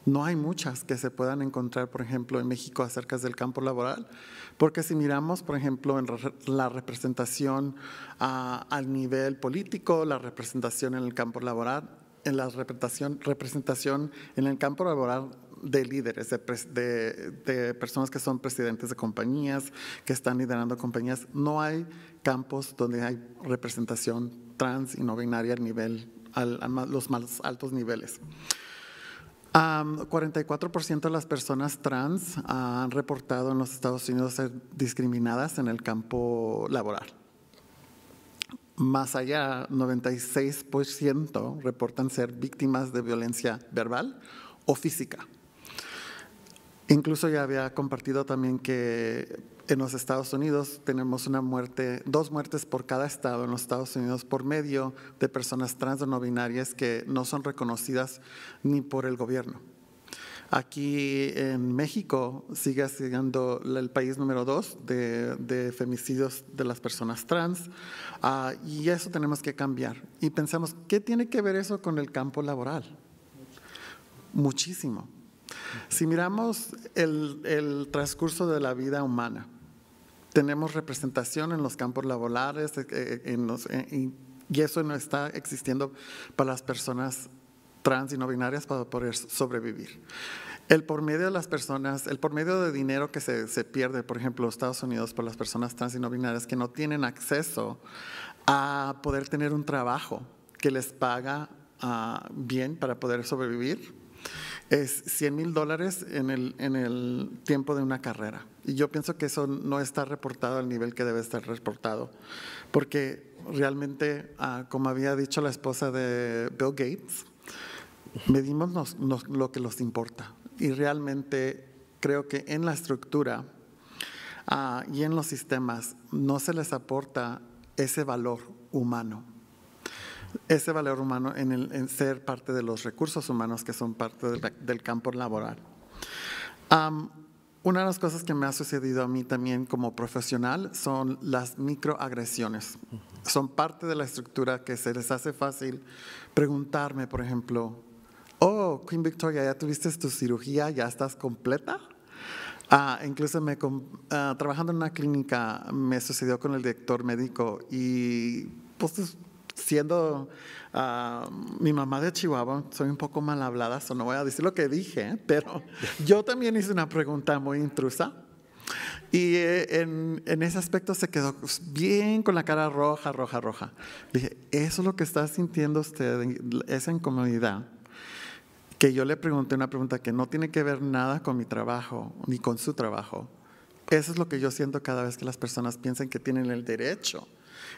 no hay muchas que se puedan encontrar, por ejemplo, en México acerca del campo laboral, porque si miramos, por ejemplo, en la representación al nivel político, la representación en el campo laboral, en la representación en el campo laboral de líderes, de personas que son presidentes de compañías, que están liderando compañías, no hay campos donde hay representación trans y no binaria a los más altos niveles. 44% de las personas trans han reportado en los Estados Unidos ser discriminadas en el campo laboral. Más allá, 96% reportan ser víctimas de violencia verbal o física. Incluso ya había compartido también que en los Estados Unidos tenemos 2 muertes por cada estado en los Estados Unidos por medio de personas trans o no binarias que no son reconocidas ni por el gobierno. Aquí en México sigue siendo el país número 2 de femicidios de las personas trans, y eso tenemos que cambiar. Y pensamos, ¿qué tiene que ver eso con el campo laboral? Muchísimo. Si miramos el transcurso de la vida humana, tenemos representación en los campos laborales y eso no está existiendo para las personas trans y no binarias para poder sobrevivir. El por medio de dinero que se pierde, por ejemplo, en Estados Unidos por las personas trans y no binarias que no tienen acceso a poder tener un trabajo que les paga bien para poder sobrevivir, es $100,000 en el tiempo de una carrera. Y yo pienso que eso no está reportado al nivel que debe estar reportado, porque realmente, como había dicho la esposa de Bill Gates, medimos lo que nos importa. Y realmente creo que en la estructura y en los sistemas no se les aporta ese valor humano. ese valor humano en ser parte de los recursos humanos que son parte del campo laboral. Una de las cosas que me ha sucedido a mí también como profesional son las microagresiones. Son parte de la estructura que se les hace fácil preguntarme, por ejemplo, oh, Queen Victoria, ¿ya tuviste tu cirugía? ¿Ya estás completa? Incluso trabajando en una clínica me sucedió con el director médico y pues siendo mi mamá de Chihuahua, soy un poco mal hablada, no voy a decir lo que dije, pero yo también hice una pregunta muy intrusa y en ese aspecto se quedó bien con la cara roja. Dije, ¿eso es lo que está sintiendo usted, esa incomodidad? Que yo le pregunté una pregunta que no tiene que ver nada con mi trabajo, ni con su trabajo. Eso es lo que yo siento cada vez que las personas piensan que tienen el derecho,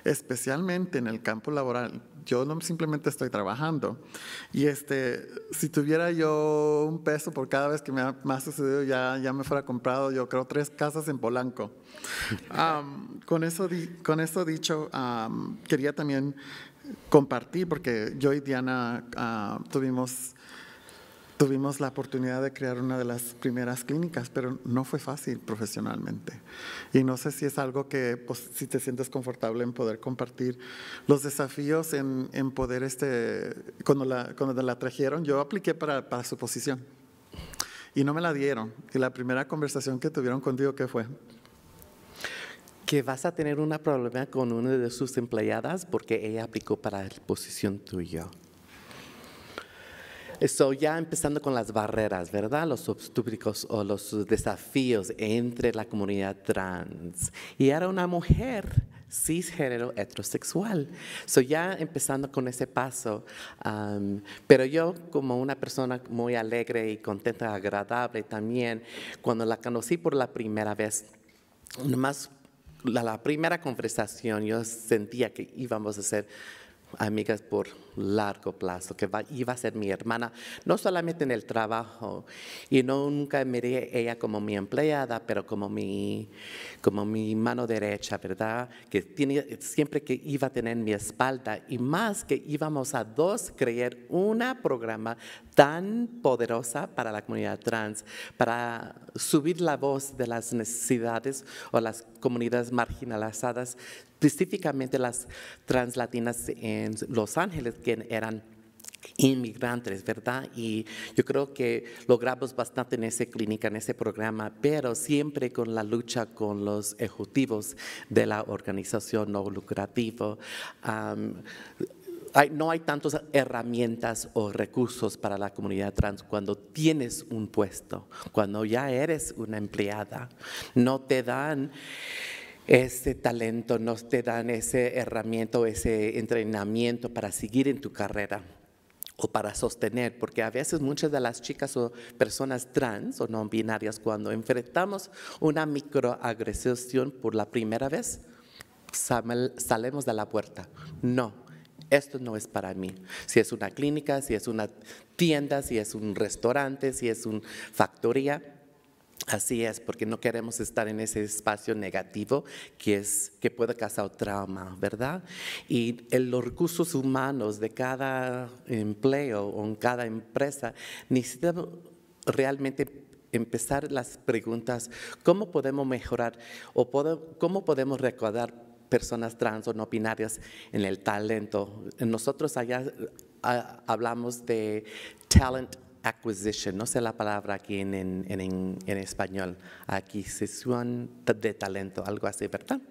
especialmente en el campo laboral. Yo no simplemente estoy trabajando. Y si tuviera yo un peso por cada vez que me ha sucedido, ya me fuera comprado, yo creo, 3 casas en Polanco. Con eso dicho, quería también compartir, porque yo y Diana tuvimos la oportunidad de crear una de las primeras clínicas, pero no fue fácil profesionalmente. Y no sé si es algo que, pues, si te sientes confortable en poder compartir los desafíos en poder, cuando la trajeron, yo apliqué para su posición y no me la dieron. Y la primera conversación que tuvieron contigo, ¿qué fue? Que vas a tener un problema con una de sus empleadas porque ella aplicó para la posición tuya. Ya empezando con las barreras, ¿verdad? Los obstáculos o los desafíos entre la comunidad trans. Y era una mujer cisgénero heterosexual. Ya empezando con ese paso. Pero yo, como una persona muy alegre y contenta, agradable también, cuando la conocí por la primera vez, nomás la primera conversación, yo sentía que íbamos a ser amigas por largo plazo, que iba a ser mi hermana, no solamente en el trabajo, y nunca miré ella como mi empleada, pero como mi mano derecha, ¿verdad? Que siempre que iba a tener mi espalda, y más que íbamos a dos crear un programa tan poderosa para la comunidad trans, para subir la voz de las necesidades o las comunidades marginalizadas, específicamente las translatinas en Los Ángeles, que eran inmigrantes, ¿verdad? Y yo creo que logramos bastante en esa clínica, en ese programa, pero siempre con la lucha con los ejecutivos de la organización no lucrativa. No hay tantas herramientas o recursos para la comunidad trans cuando tienes un puesto, cuando ya eres una empleada. No te dan ese talento, no te dan ese herramienta o ese entrenamiento para seguir en tu carrera o para sostener, porque a veces muchas de las chicas o personas trans o no binarias, cuando enfrentamos una microagresión por la primera vez, salimos de la puerta. No, esto no es para mí. Si es una clínica, si es una tienda, si es un restaurante, si es una factoría, así es, porque no queremos estar en ese espacio negativo que puede causar trauma, ¿verdad? Y los recursos humanos de cada empleo o en cada empresa necesitan realmente empezar las preguntas, ¿cómo podemos mejorar o cómo podemos recordar personas trans o no binarias en el talento? Nosotros allá hablamos de talent acquisition, no sé la palabra aquí en español, adquisición de talento, algo así, ¿verdad?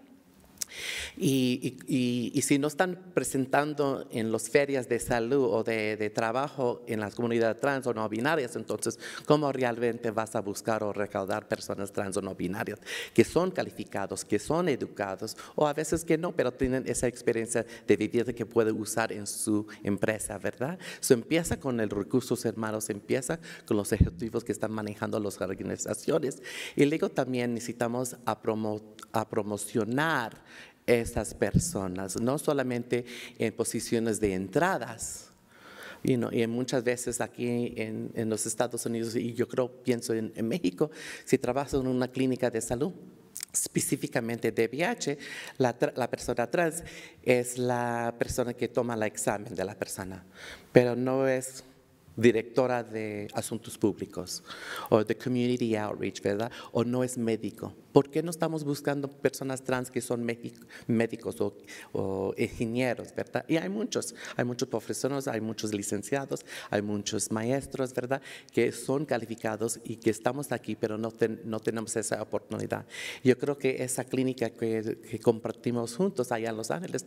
Y si no están presentando en las ferias de salud o de trabajo en las comunidades trans o no binarias, entonces, ¿cómo realmente vas a buscar o recaudar personas trans o no binarias que son calificados, que son educados, o a veces que no, pero tienen esa experiencia de vivir que puede usar en su empresa, ¿verdad? Eso empieza con los recursos humanos, empieza con los ejecutivos que están manejando las organizaciones, y luego también necesitamos promocionar estas personas, no solamente en posiciones de entradas, y muchas veces aquí en los Estados Unidos, y yo pienso en México, si trabajas en una clínica de salud, específicamente de VIH, la persona trans es la persona que toma el examen de la persona, pero no es directora de asuntos públicos o de community outreach, ¿verdad? O no es médico. ¿Por qué no estamos buscando personas trans que son médicos o ingenieros, ¿verdad? Y hay muchos profesores, hay muchos licenciados, hay muchos maestros, ¿verdad? Que son calificados y que estamos aquí, pero no tenemos esa oportunidad. Yo creo que esa clínica que compartimos juntos allá en Los Ángeles,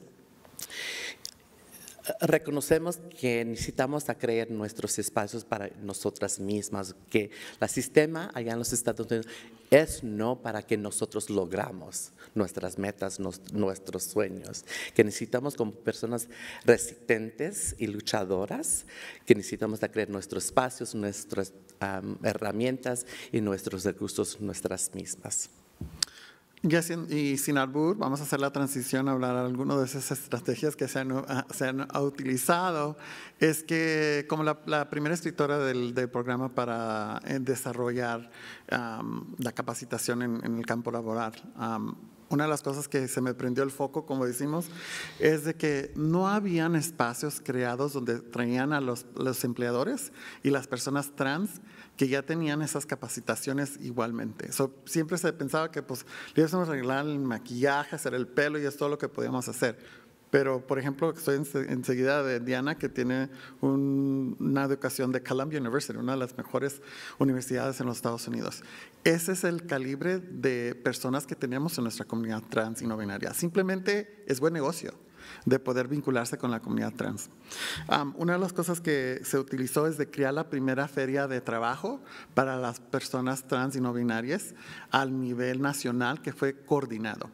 reconocemos que necesitamos crear nuestros espacios para nosotras mismas, que el sistema allá en los Estados Unidos es no para que nosotros logramos nuestras metas, nuestros sueños, que necesitamos como personas resistentes y luchadoras, que necesitamos crear nuestros espacios, nuestras herramientas y nuestros recursos nuestras mismas. Y sin albur, vamos a hacer la transición a hablar de algunas de esas estrategias que se han utilizado. Es que como la primera escritora del programa para desarrollar la capacitación en el campo laboral, una de las cosas que se me prendió el foco, como decimos, es de que no habían espacios creados donde traían a los empleadores y las personas trans que ya tenían esas capacitaciones igualmente. Siempre se pensaba que pues le íbamos a arreglar el maquillaje, hacer el pelo y es todo lo que podíamos hacer. Pero, por ejemplo, estoy enseguida de Diana, que tiene una educación de Columbia University, una de las mejores universidades en los Estados Unidos. Ese es el calibre de personas que tenemos en nuestra comunidad trans y no binaria. Simplemente es buen negocio de poder vincularse con la comunidad trans. Una de las cosas que se utilizó es de crear la primera feria de trabajo para las personas trans y no binarias al nivel nacional, que fue coordinado.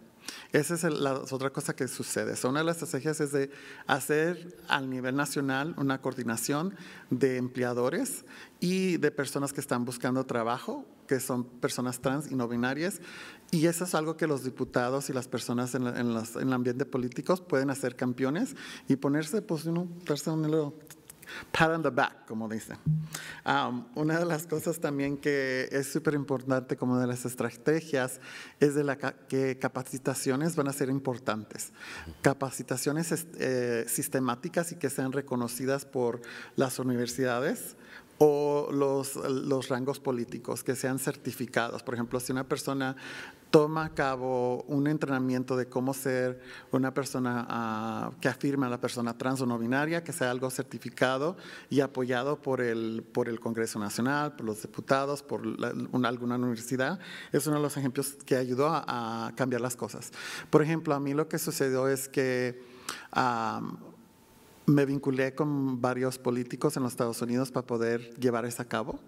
Esa es la otra cosa que sucede. Una de las estrategias es de hacer al nivel nacional una coordinación de empleadores y de personas que están buscando trabajo, que son personas trans y no binarias. Y eso es algo que los diputados y las personas en el ambiente político pueden hacer campeones y ponerse, pues, darse un little pat on the back, como dicen. Una de las cosas también que es súper importante como de las estrategias es que capacitaciones van a ser importantes. Capacitaciones sistemáticas y que sean reconocidas por las universidades o los rangos políticos, que sean certificados. Por ejemplo, si una persona toma a cabo un entrenamiento de cómo ser una persona que afirma a la persona trans o no binaria, que sea algo certificado y apoyado por el Congreso Nacional, por los diputados, por alguna universidad, es uno de los ejemplos que ayudó a cambiar las cosas. Por ejemplo, a mí lo que sucedió es que me vinculé con varios políticos en los Estados Unidos para poder llevar eso a cabo.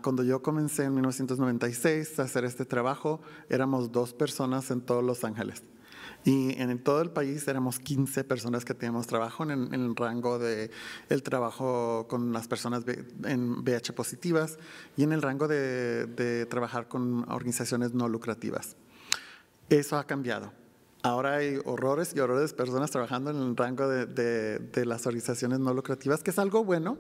Cuando yo comencé en 1996 a hacer este trabajo, éramos 2 personas en todos Los Ángeles. Y en todo el país éramos 15 personas que teníamos trabajo en el rango de el trabajo con las personas en VIH positivas y en el rango de trabajar con organizaciones no lucrativas. Eso ha cambiado. Ahora hay horrores y horrores de personas trabajando en el rango de las organizaciones no lucrativas, que es algo bueno,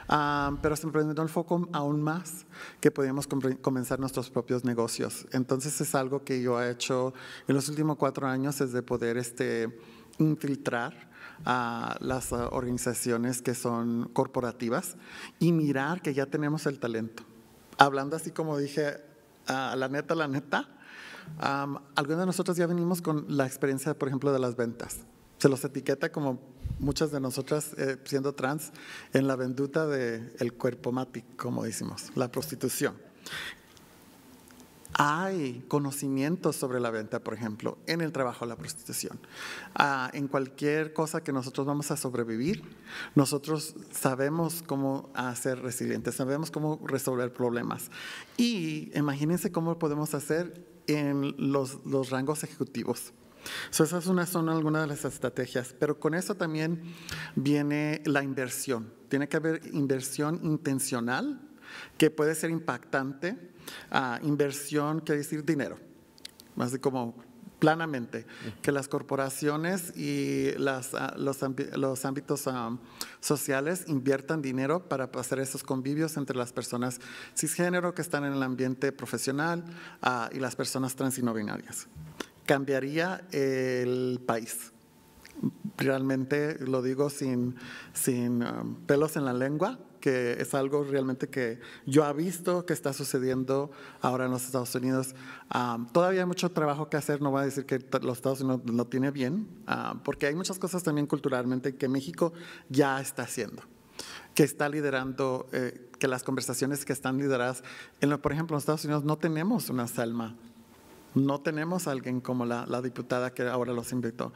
pero se emprendió el foco aún más, que podíamos comenzar nuestros propios negocios. Entonces es algo que yo he hecho en los últimos 4 años, es de poder infiltrar a las organizaciones que son corporativas y mirar que ya tenemos el talento. Hablando así como dije, la neta, algunos de nosotros ya venimos con la experiencia, por ejemplo, de las ventas. Se los etiqueta como muchas de nosotras, siendo trans, en la venduta del cuerpo mati, como decimos, la prostitución. Hay conocimientos sobre la venta, por ejemplo, en el trabajo de la prostitución. En cualquier cosa que nosotros vamos a sobrevivir, nosotros sabemos cómo ser resilientes, sabemos cómo resolver problemas. Y imagínense cómo podemos hacer en los rangos ejecutivos. Esas son algunas de las estrategias, pero con eso también viene la inversión. Tiene que haber inversión intencional que puede ser impactante. Inversión quiere decir dinero, así como planamente, que las corporaciones y los ámbitos sociales inviertan dinero para hacer esos convivios entre las personas cisgénero que están en el ambiente profesional y las personas trans y no binarias. Cambiaría el país. Realmente lo digo sin pelos en la lengua, que es algo realmente que yo he visto que está sucediendo ahora en los Estados Unidos. Todavía hay mucho trabajo que hacer, no voy a decir que los Estados Unidos lo tiene bien, porque hay muchas cosas también culturalmente que México ya está haciendo, que está liderando, que las conversaciones que están lideradas, por ejemplo, en los Estados Unidos no tenemos una Selma. No tenemos a alguien como la diputada que ahora los invitó.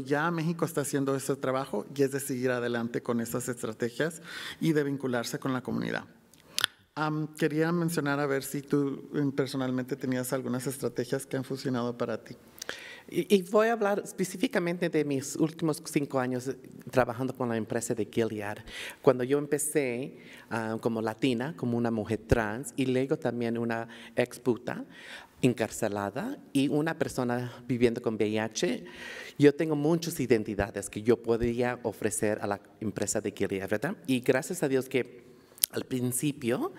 Ya México está haciendo ese trabajo y es de seguir adelante con esas estrategias y de vincularse con la comunidad. Quería mencionar a ver si tú personalmente tenías algunas estrategias que han funcionado para ti. Y voy a hablar específicamente de mis últimos 5 años trabajando con la empresa de Gilead. Cuando yo empecé como latina, como una mujer trans, y luego también una exputa encarcelada y una persona viviendo con VIH, yo tengo muchas identidades que yo podría ofrecer a la empresa de Gilead, ¿verdad? Y gracias a Dios que al principio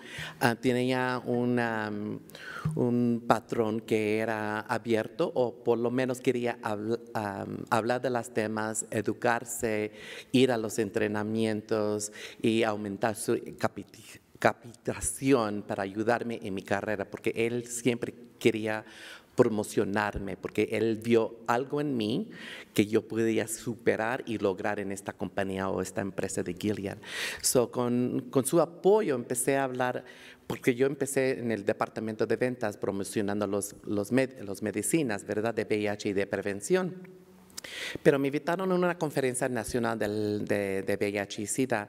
tenía un patrón que era abierto o por lo menos quería hablar de los temas, educarse, ir a los entrenamientos y aumentar su capacitación para ayudarme en mi carrera, porque él siempre quería promocionarme, porque él vio algo en mí que yo podía superar y lograr en esta compañía o esta empresa de Gilead. Con su apoyo empecé a hablar, porque yo empecé en el departamento de ventas promocionando los medicinas, ¿verdad?, de VIH y de prevención. Pero me invitaron a una conferencia nacional de VIH y SIDA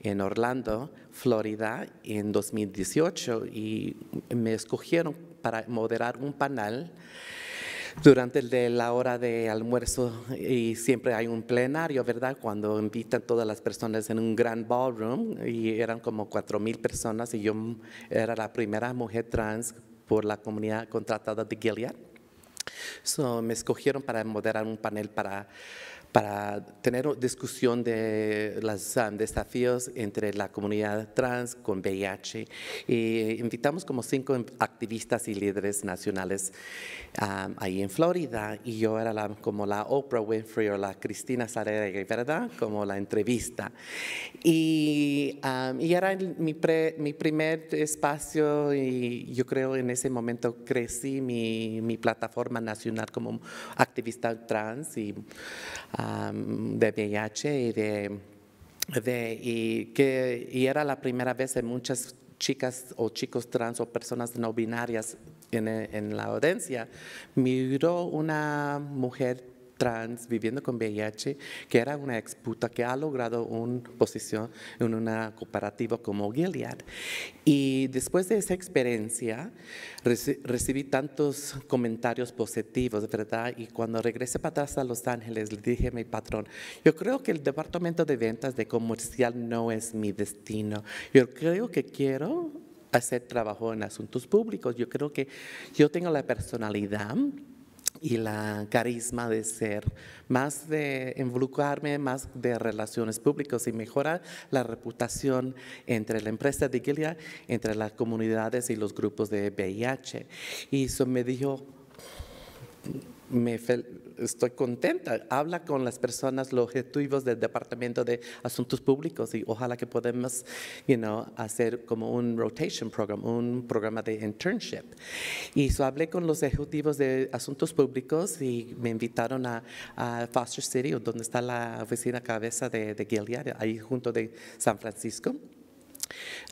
en Orlando, Florida, en 2018, y me escogieron para moderar un panel durante la hora de almuerzo, y siempre hay un plenario, ¿verdad?, cuando invitan todas las personas en un gran ballroom, y eran como 4,000 personas, y yo era la primera mujer trans por la comunidad contratada de Gilead. Me escogieron para moderar un panel para tener discusión de los desafíos entre la comunidad trans con VIH. Y invitamos como 5 activistas y líderes nacionales ahí en Florida, y yo era como la Oprah Winfrey o la Cristina Sarere, ¿verdad?, como la entrevista. Y era mi primer espacio, y yo creo en ese momento crecí mi plataforma nacional como activista trans y de VIH y era la primera vez en muchas chicas o chicos trans o personas no binarias en la audiencia. Miró una mujer trans viviendo con VIH, que era una exputa que ha logrado una posición en una cooperativa como Gilead. Y después de esa experiencia, recibí tantos comentarios positivos, ¿verdad? Y cuando regresé para atrás a Los Ángeles, le dije a mi patrón, yo creo que el departamento de ventas de comercial no es mi destino. Yo creo que quiero hacer trabajo en asuntos públicos. Yo creo que yo tengo la personalidad y la carisma de ser, más de involucrarme, más de relaciones públicas y mejorar la reputación entre la empresa de Gilead, entre las comunidades y los grupos de VIH. Y eso me dijo, estoy contenta, habla con las personas, los objetivos del Departamento de Asuntos Públicos, y ojalá que podamos hacer como un rotation program, un programa de internship. Y hablé con los ejecutivos de Asuntos Públicos y me invitaron a Foster City, donde está la oficina cabeza de Gilead, ahí junto de San Francisco.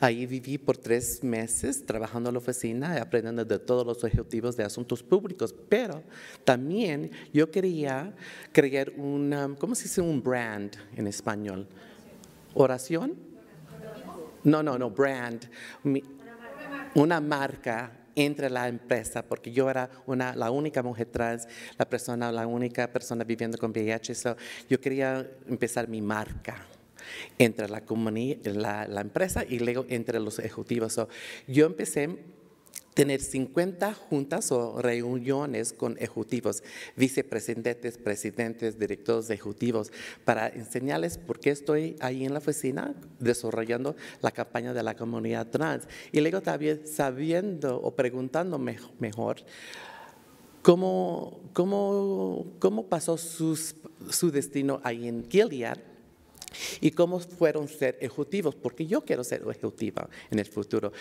Ahí viví por 3 meses trabajando en la oficina, aprendiendo de todos los objetivos de asuntos públicos, pero también yo quería crear ¿cómo se dice un brand en español? ¿Oración? No, brand. Una marca entre la empresa, porque yo era la única mujer trans, la única persona viviendo con VIH, yo quería empezar mi marca entre la empresa y luego entre los ejecutivos. Yo empecé tener 50 juntas o reuniones con ejecutivos, vicepresidentes, presidentes, directores ejecutivos, para enseñarles por qué estoy ahí en la oficina desarrollando la campaña de la comunidad trans. Y luego también sabiendo o preguntando mejor cómo pasó su destino ahí en Gilead. Y cómo fueron ser ejecutivos, porque yo quiero ser ejecutiva en el futuro.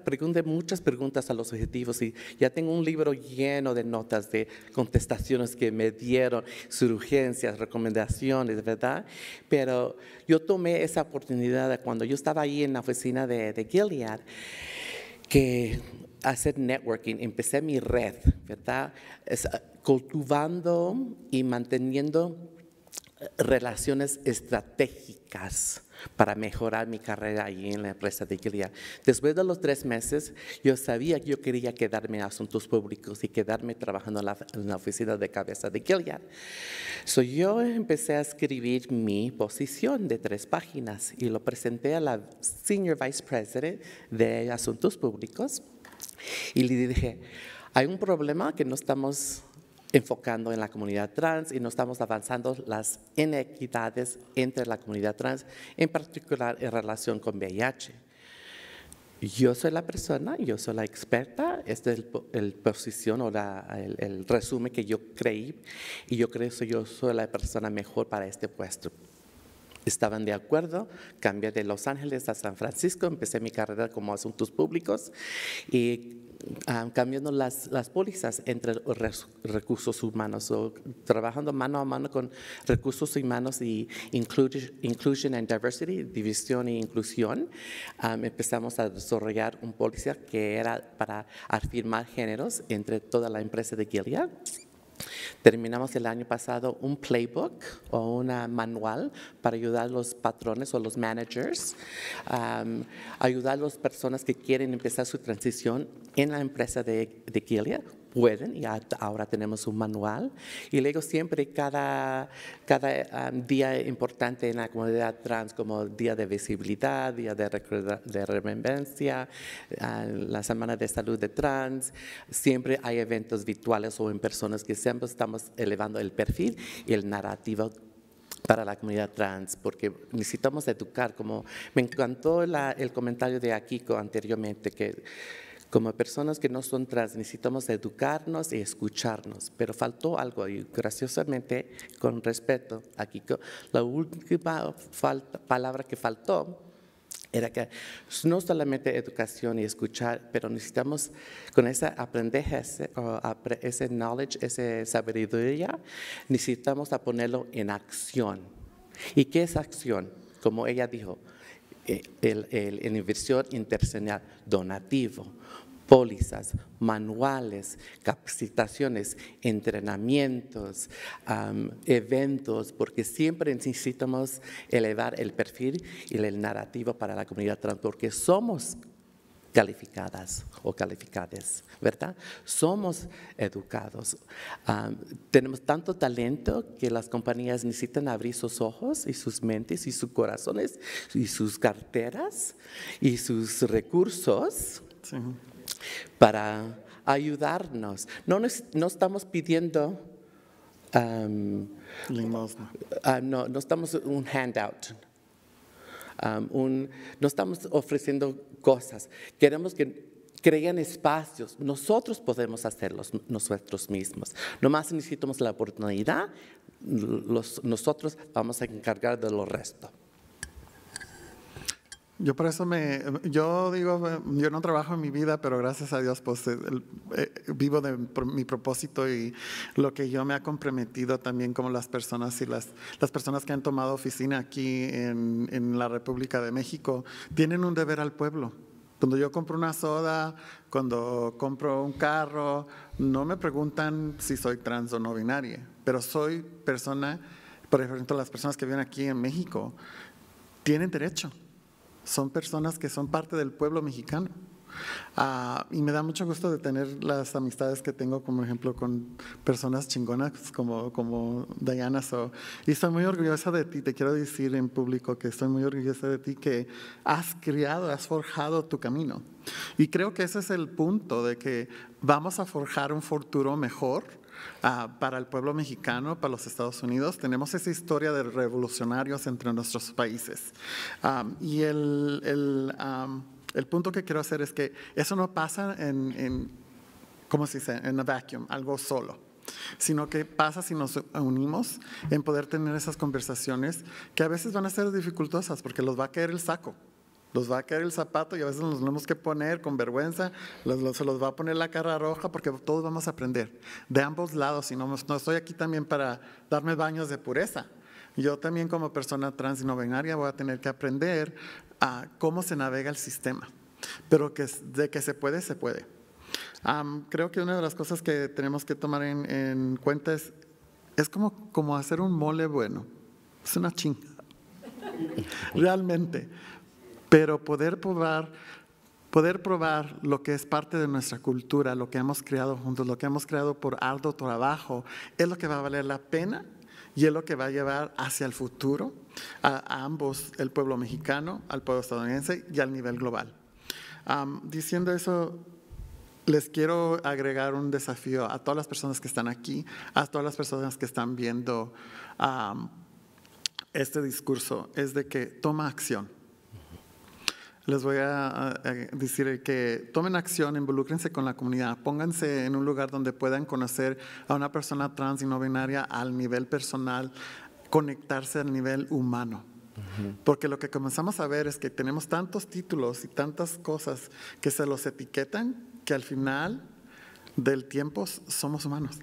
Pregunté muchas preguntas a los ejecutivos y ya tengo un libro lleno de notas de contestaciones que me dieron, sugerencias, recomendaciones, ¿verdad? Pero yo tomé esa oportunidad cuando yo estaba ahí en la oficina de Gilead, que hacer networking, empecé mi red, ¿verdad? Cultivando y manteniendo relaciones estratégicas para mejorar mi carrera allí en la empresa de Gilead. Después de los 3 meses, yo sabía que yo quería quedarme en asuntos públicos y quedarme trabajando en la oficina de cabeza de Gilead. Yo empecé a escribir mi posición de 3 páginas y lo presenté a la Senior Vice President de Asuntos Públicos y le dije, hay un problema que no estamos enfocando en la comunidad trans y no estamos avanzando las inequidades entre la comunidad trans, en particular en relación con VIH. Yo soy la persona, yo soy la experta, esta es el posición o el resumen que yo creí y yo creo que yo soy la persona mejor para este puesto. Estaban de acuerdo, cambié de Los Ángeles a San Francisco, empecé mi carrera como asuntos públicos y cambiando las pólizas entre recursos humanos, trabajando mano a mano con recursos humanos y inclusion and diversity, división e inclusión. Empezamos a desarrollar un póliza que era para afirmar géneros entre toda la empresa de Gilead. Terminamos el año pasado un playbook o una manual para ayudar a los patrones o los managers, ayudar a las personas que quieren empezar su transición en la empresa de Gilead. Pueden, y ahora tenemos un manual. Y luego siempre cada día importante en la comunidad trans, como día de visibilidad, día de remembranza, la semana de salud de trans, siempre hay eventos virtuales o en personas que siempre estamos elevando el perfil y el narrativo para la comunidad trans, porque necesitamos educar. Como me encantó el comentario de Akiko anteriormente, que como personas que no son trans necesitamos educarnos y escucharnos, pero faltó algo y graciosamente, con respeto, Akiko, la última palabra que faltó era que no solamente educación y escuchar, pero necesitamos con ese aprendizaje, ese knowledge, esa sabiduría, necesitamos ponerlo en acción. ¿Y qué es acción? Como ella dijo, en inversión internacional, donativo, pólizas, manuales, capacitaciones, entrenamientos, eventos, porque siempre necesitamos elevar el perfil y el narrativo para la comunidad trans, porque somos calificadas o calificadas, ¿verdad? Somos educados. Tenemos tanto talento que las compañías necesitan abrir sus ojos y sus mentes y sus corazones y sus carteras y sus recursos. Sí. Para ayudarnos. No estamos pidiendo limosna. No estamos un handout. No estamos ofreciendo cosas. Queremos que creen espacios. Nosotros podemos hacerlos nosotros mismos. Nomás necesitamos la oportunidad. Nosotros vamos a encargar de lo resto. Yo por eso yo digo, yo no trabajo en mi vida, pero gracias a Dios pues vivo de mi propósito y lo que yo me ha comprometido también como las personas y las personas que han tomado oficina aquí en la República de México tienen un deber al pueblo. Cuando yo compro una soda, cuando compro un carro, no me preguntan si soy trans o no binaria, pero soy persona, por ejemplo, las personas que viven aquí en México tienen derecho. Son personas que son parte del pueblo mexicano. Y me da mucho gusto de tener las amistades que tengo, como ejemplo, con personas chingonas como Diana. Y estoy muy orgullosa de ti, te quiero decir en público que estoy muy orgullosa de ti, que has forjado tu camino. Y creo que ese es el punto, de que vamos a forjar un futuro mejor para el pueblo mexicano, para los Estados Unidos. Tenemos esa historia de revolucionarios entre nuestros países. Y el punto que quiero hacer es que eso no pasa ¿cómo se dice? En a vacuum, algo solo, sino que pasa si nos unimos en poder tener esas conversaciones que a veces van a ser dificultosas porque los va a caer el saco. Los va a caer el zapato y a veces nos tenemos que poner con vergüenza, se los va a poner la cara roja porque todos vamos a aprender de ambos lados. Y no estoy aquí también para darme baños de pureza. Yo también como persona trans y no binaria voy a tener que aprender a cómo se navega el sistema, pero de que se puede, se puede. Creo que una de las cosas que tenemos que tomar en cuenta es como hacer un mole bueno. Es una chinga, realmente. Pero poder probar lo que es parte de nuestra cultura, lo que hemos creado juntos, lo que hemos creado por arduo trabajo, es lo que va a valer la pena y es lo que va a llevar hacia el futuro a ambos, el pueblo mexicano, al pueblo estadounidense y al nivel global. Diciendo eso, les quiero agregar un desafío a todas las personas que están aquí, a todas las personas que están viendo este discurso, es de que toma acción. Les voy a decir que tomen acción, involúcrense con la comunidad, pónganse en un lugar donde puedan conocer a una persona trans y no binaria al nivel personal, conectarse al nivel humano. Porque lo que comenzamos a ver es que tenemos tantos títulos y tantas cosas que se los etiquetan, que al final del tiempo somos humanos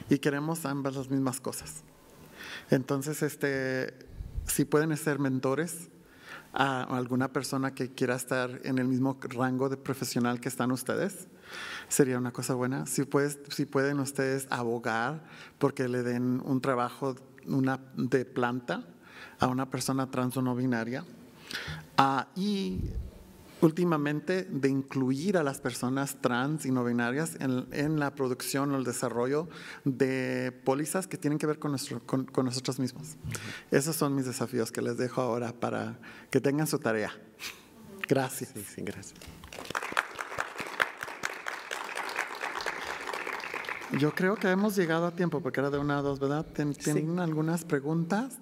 y queremos ambas las mismas cosas. Entonces, si pueden ser mentores a alguna persona que quiera estar en el mismo rango de profesional que están ustedes, sería una cosa buena. Si pueden ustedes abogar porque le den un trabajo de planta a una persona trans o no binaria, y últimamente de incluir a las personas trans y no binarias en la producción o el desarrollo de pólizas que tienen que ver con nosotros mismos. Esos son mis desafíos que les dejo ahora para que tengan su tarea. Gracias. Sí, gracias. Yo creo que hemos llegado a tiempo porque era de 1 a 2, ¿verdad? ¿Tienen algunas preguntas?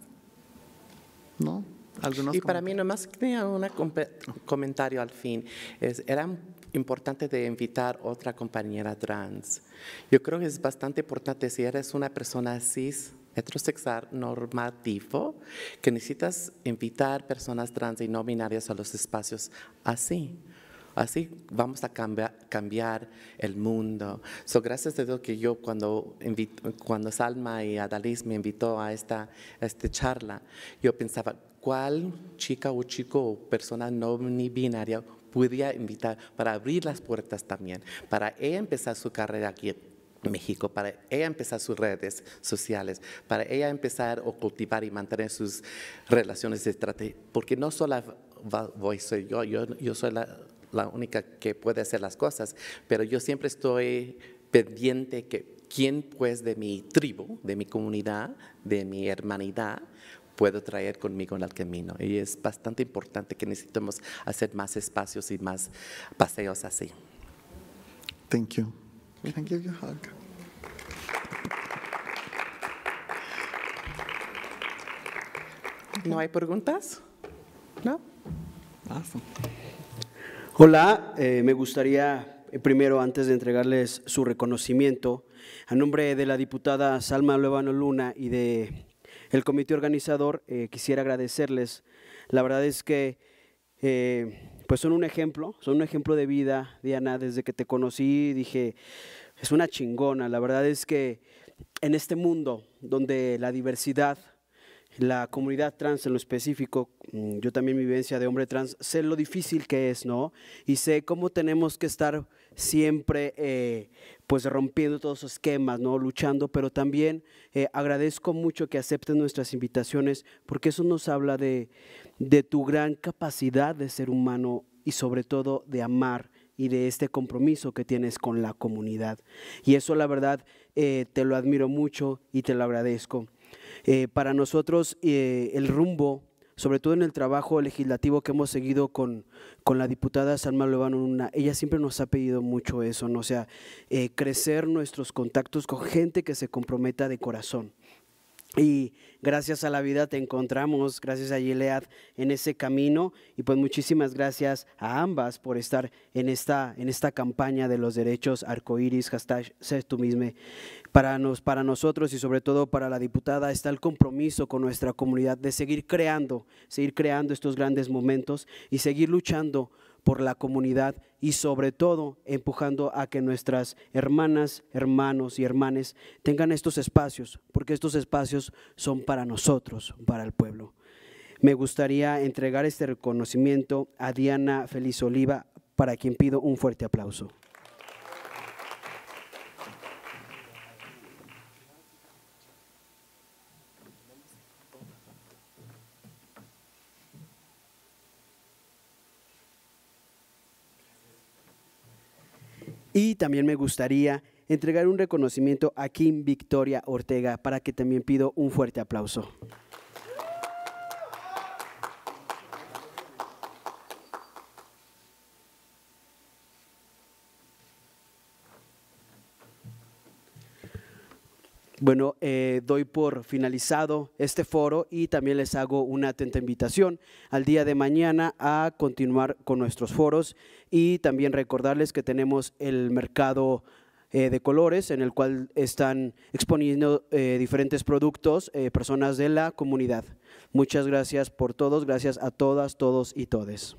¿No? Y para mí nomás tenía un comentario al fin. Era importante de invitar otra compañera trans. Yo creo que es bastante importante si eres una persona cis, heterosexual, normativo, que necesitas invitar personas trans y no binarias a los espacios así. Así vamos a cambiar el mundo. Gracias a Dios que yo cuando Salma y Adalis me invitó a esta charla, yo pensaba, ¿cuál chica o chico o persona no binaria podría invitar para abrir las puertas también? Para ella empezar su carrera aquí en México, para ella empezar sus redes sociales, para ella empezar a cultivar y mantener sus relaciones estratégicas. Porque no solo soy yo soy la única que puede hacer las cosas, pero yo siempre estoy pendiente que quién pues de mi tribu, de mi comunidad, de mi hermanidad, puedo traer conmigo en el camino. Y es bastante importante que necesitemos hacer más espacios y más paseos así. Thank you. We can give you a hug. ¿No hay preguntas? ¿No? Awesome. Hola, me gustaría primero, antes de entregarles su reconocimiento, a nombre de la diputada Salma Luevano Luna y de el comité organizador, quisiera agradecerles. La verdad es que pues son un ejemplo de vida, Diana. Desde que te conocí dije, es una chingona. La verdad es que en este mundo donde la diversidad, la comunidad trans en lo específico, yo también mi vivencia de hombre trans, sé lo difícil que es, ¿no? Y sé cómo tenemos que estar siempre pues rompiendo todos esos esquemas, ¿no? Luchando, pero también agradezco mucho que acepten nuestras invitaciones, porque eso nos habla de tu gran capacidad de ser humano y sobre todo de amar y de este compromiso que tienes con la comunidad. Y eso la verdad te lo admiro mucho y te lo agradezco. Para nosotros el rumbo, sobre todo en el trabajo legislativo que hemos seguido con la diputada Salma Luevano Luna, ella siempre nos ha pedido mucho eso, ¿no? O sea, crecer nuestros contactos con gente que se comprometa de corazón. Y gracias a la vida te encontramos, gracias a Gilead en ese camino, y pues muchísimas gracias a ambas por estar en esta campaña de los derechos arcoíris, #SéTuMisme. Para nosotros y sobre todo para la diputada está el compromiso con nuestra comunidad de seguir creando estos grandes momentos y seguir luchando por la comunidad y sobre todo empujando a que nuestras hermanas, hermanos y hermanes tengan estos espacios, porque estos espacios son para nosotros, para el pueblo. Me gustaría entregar este reconocimiento a Diana Feliz Oliva, para quien pido un fuerte aplauso. Y también me gustaría entregar un reconocimiento a Kim Victoria Ortega, para que también pido un fuerte aplauso. Bueno, doy por finalizado este foro y también les hago una atenta invitación al día de mañana a continuar con nuestros foros, y también recordarles que tenemos el mercado de colores en el cual están exponiendo diferentes productos personas de la comunidad. Muchas gracias por todos, gracias a todas, todos y todes.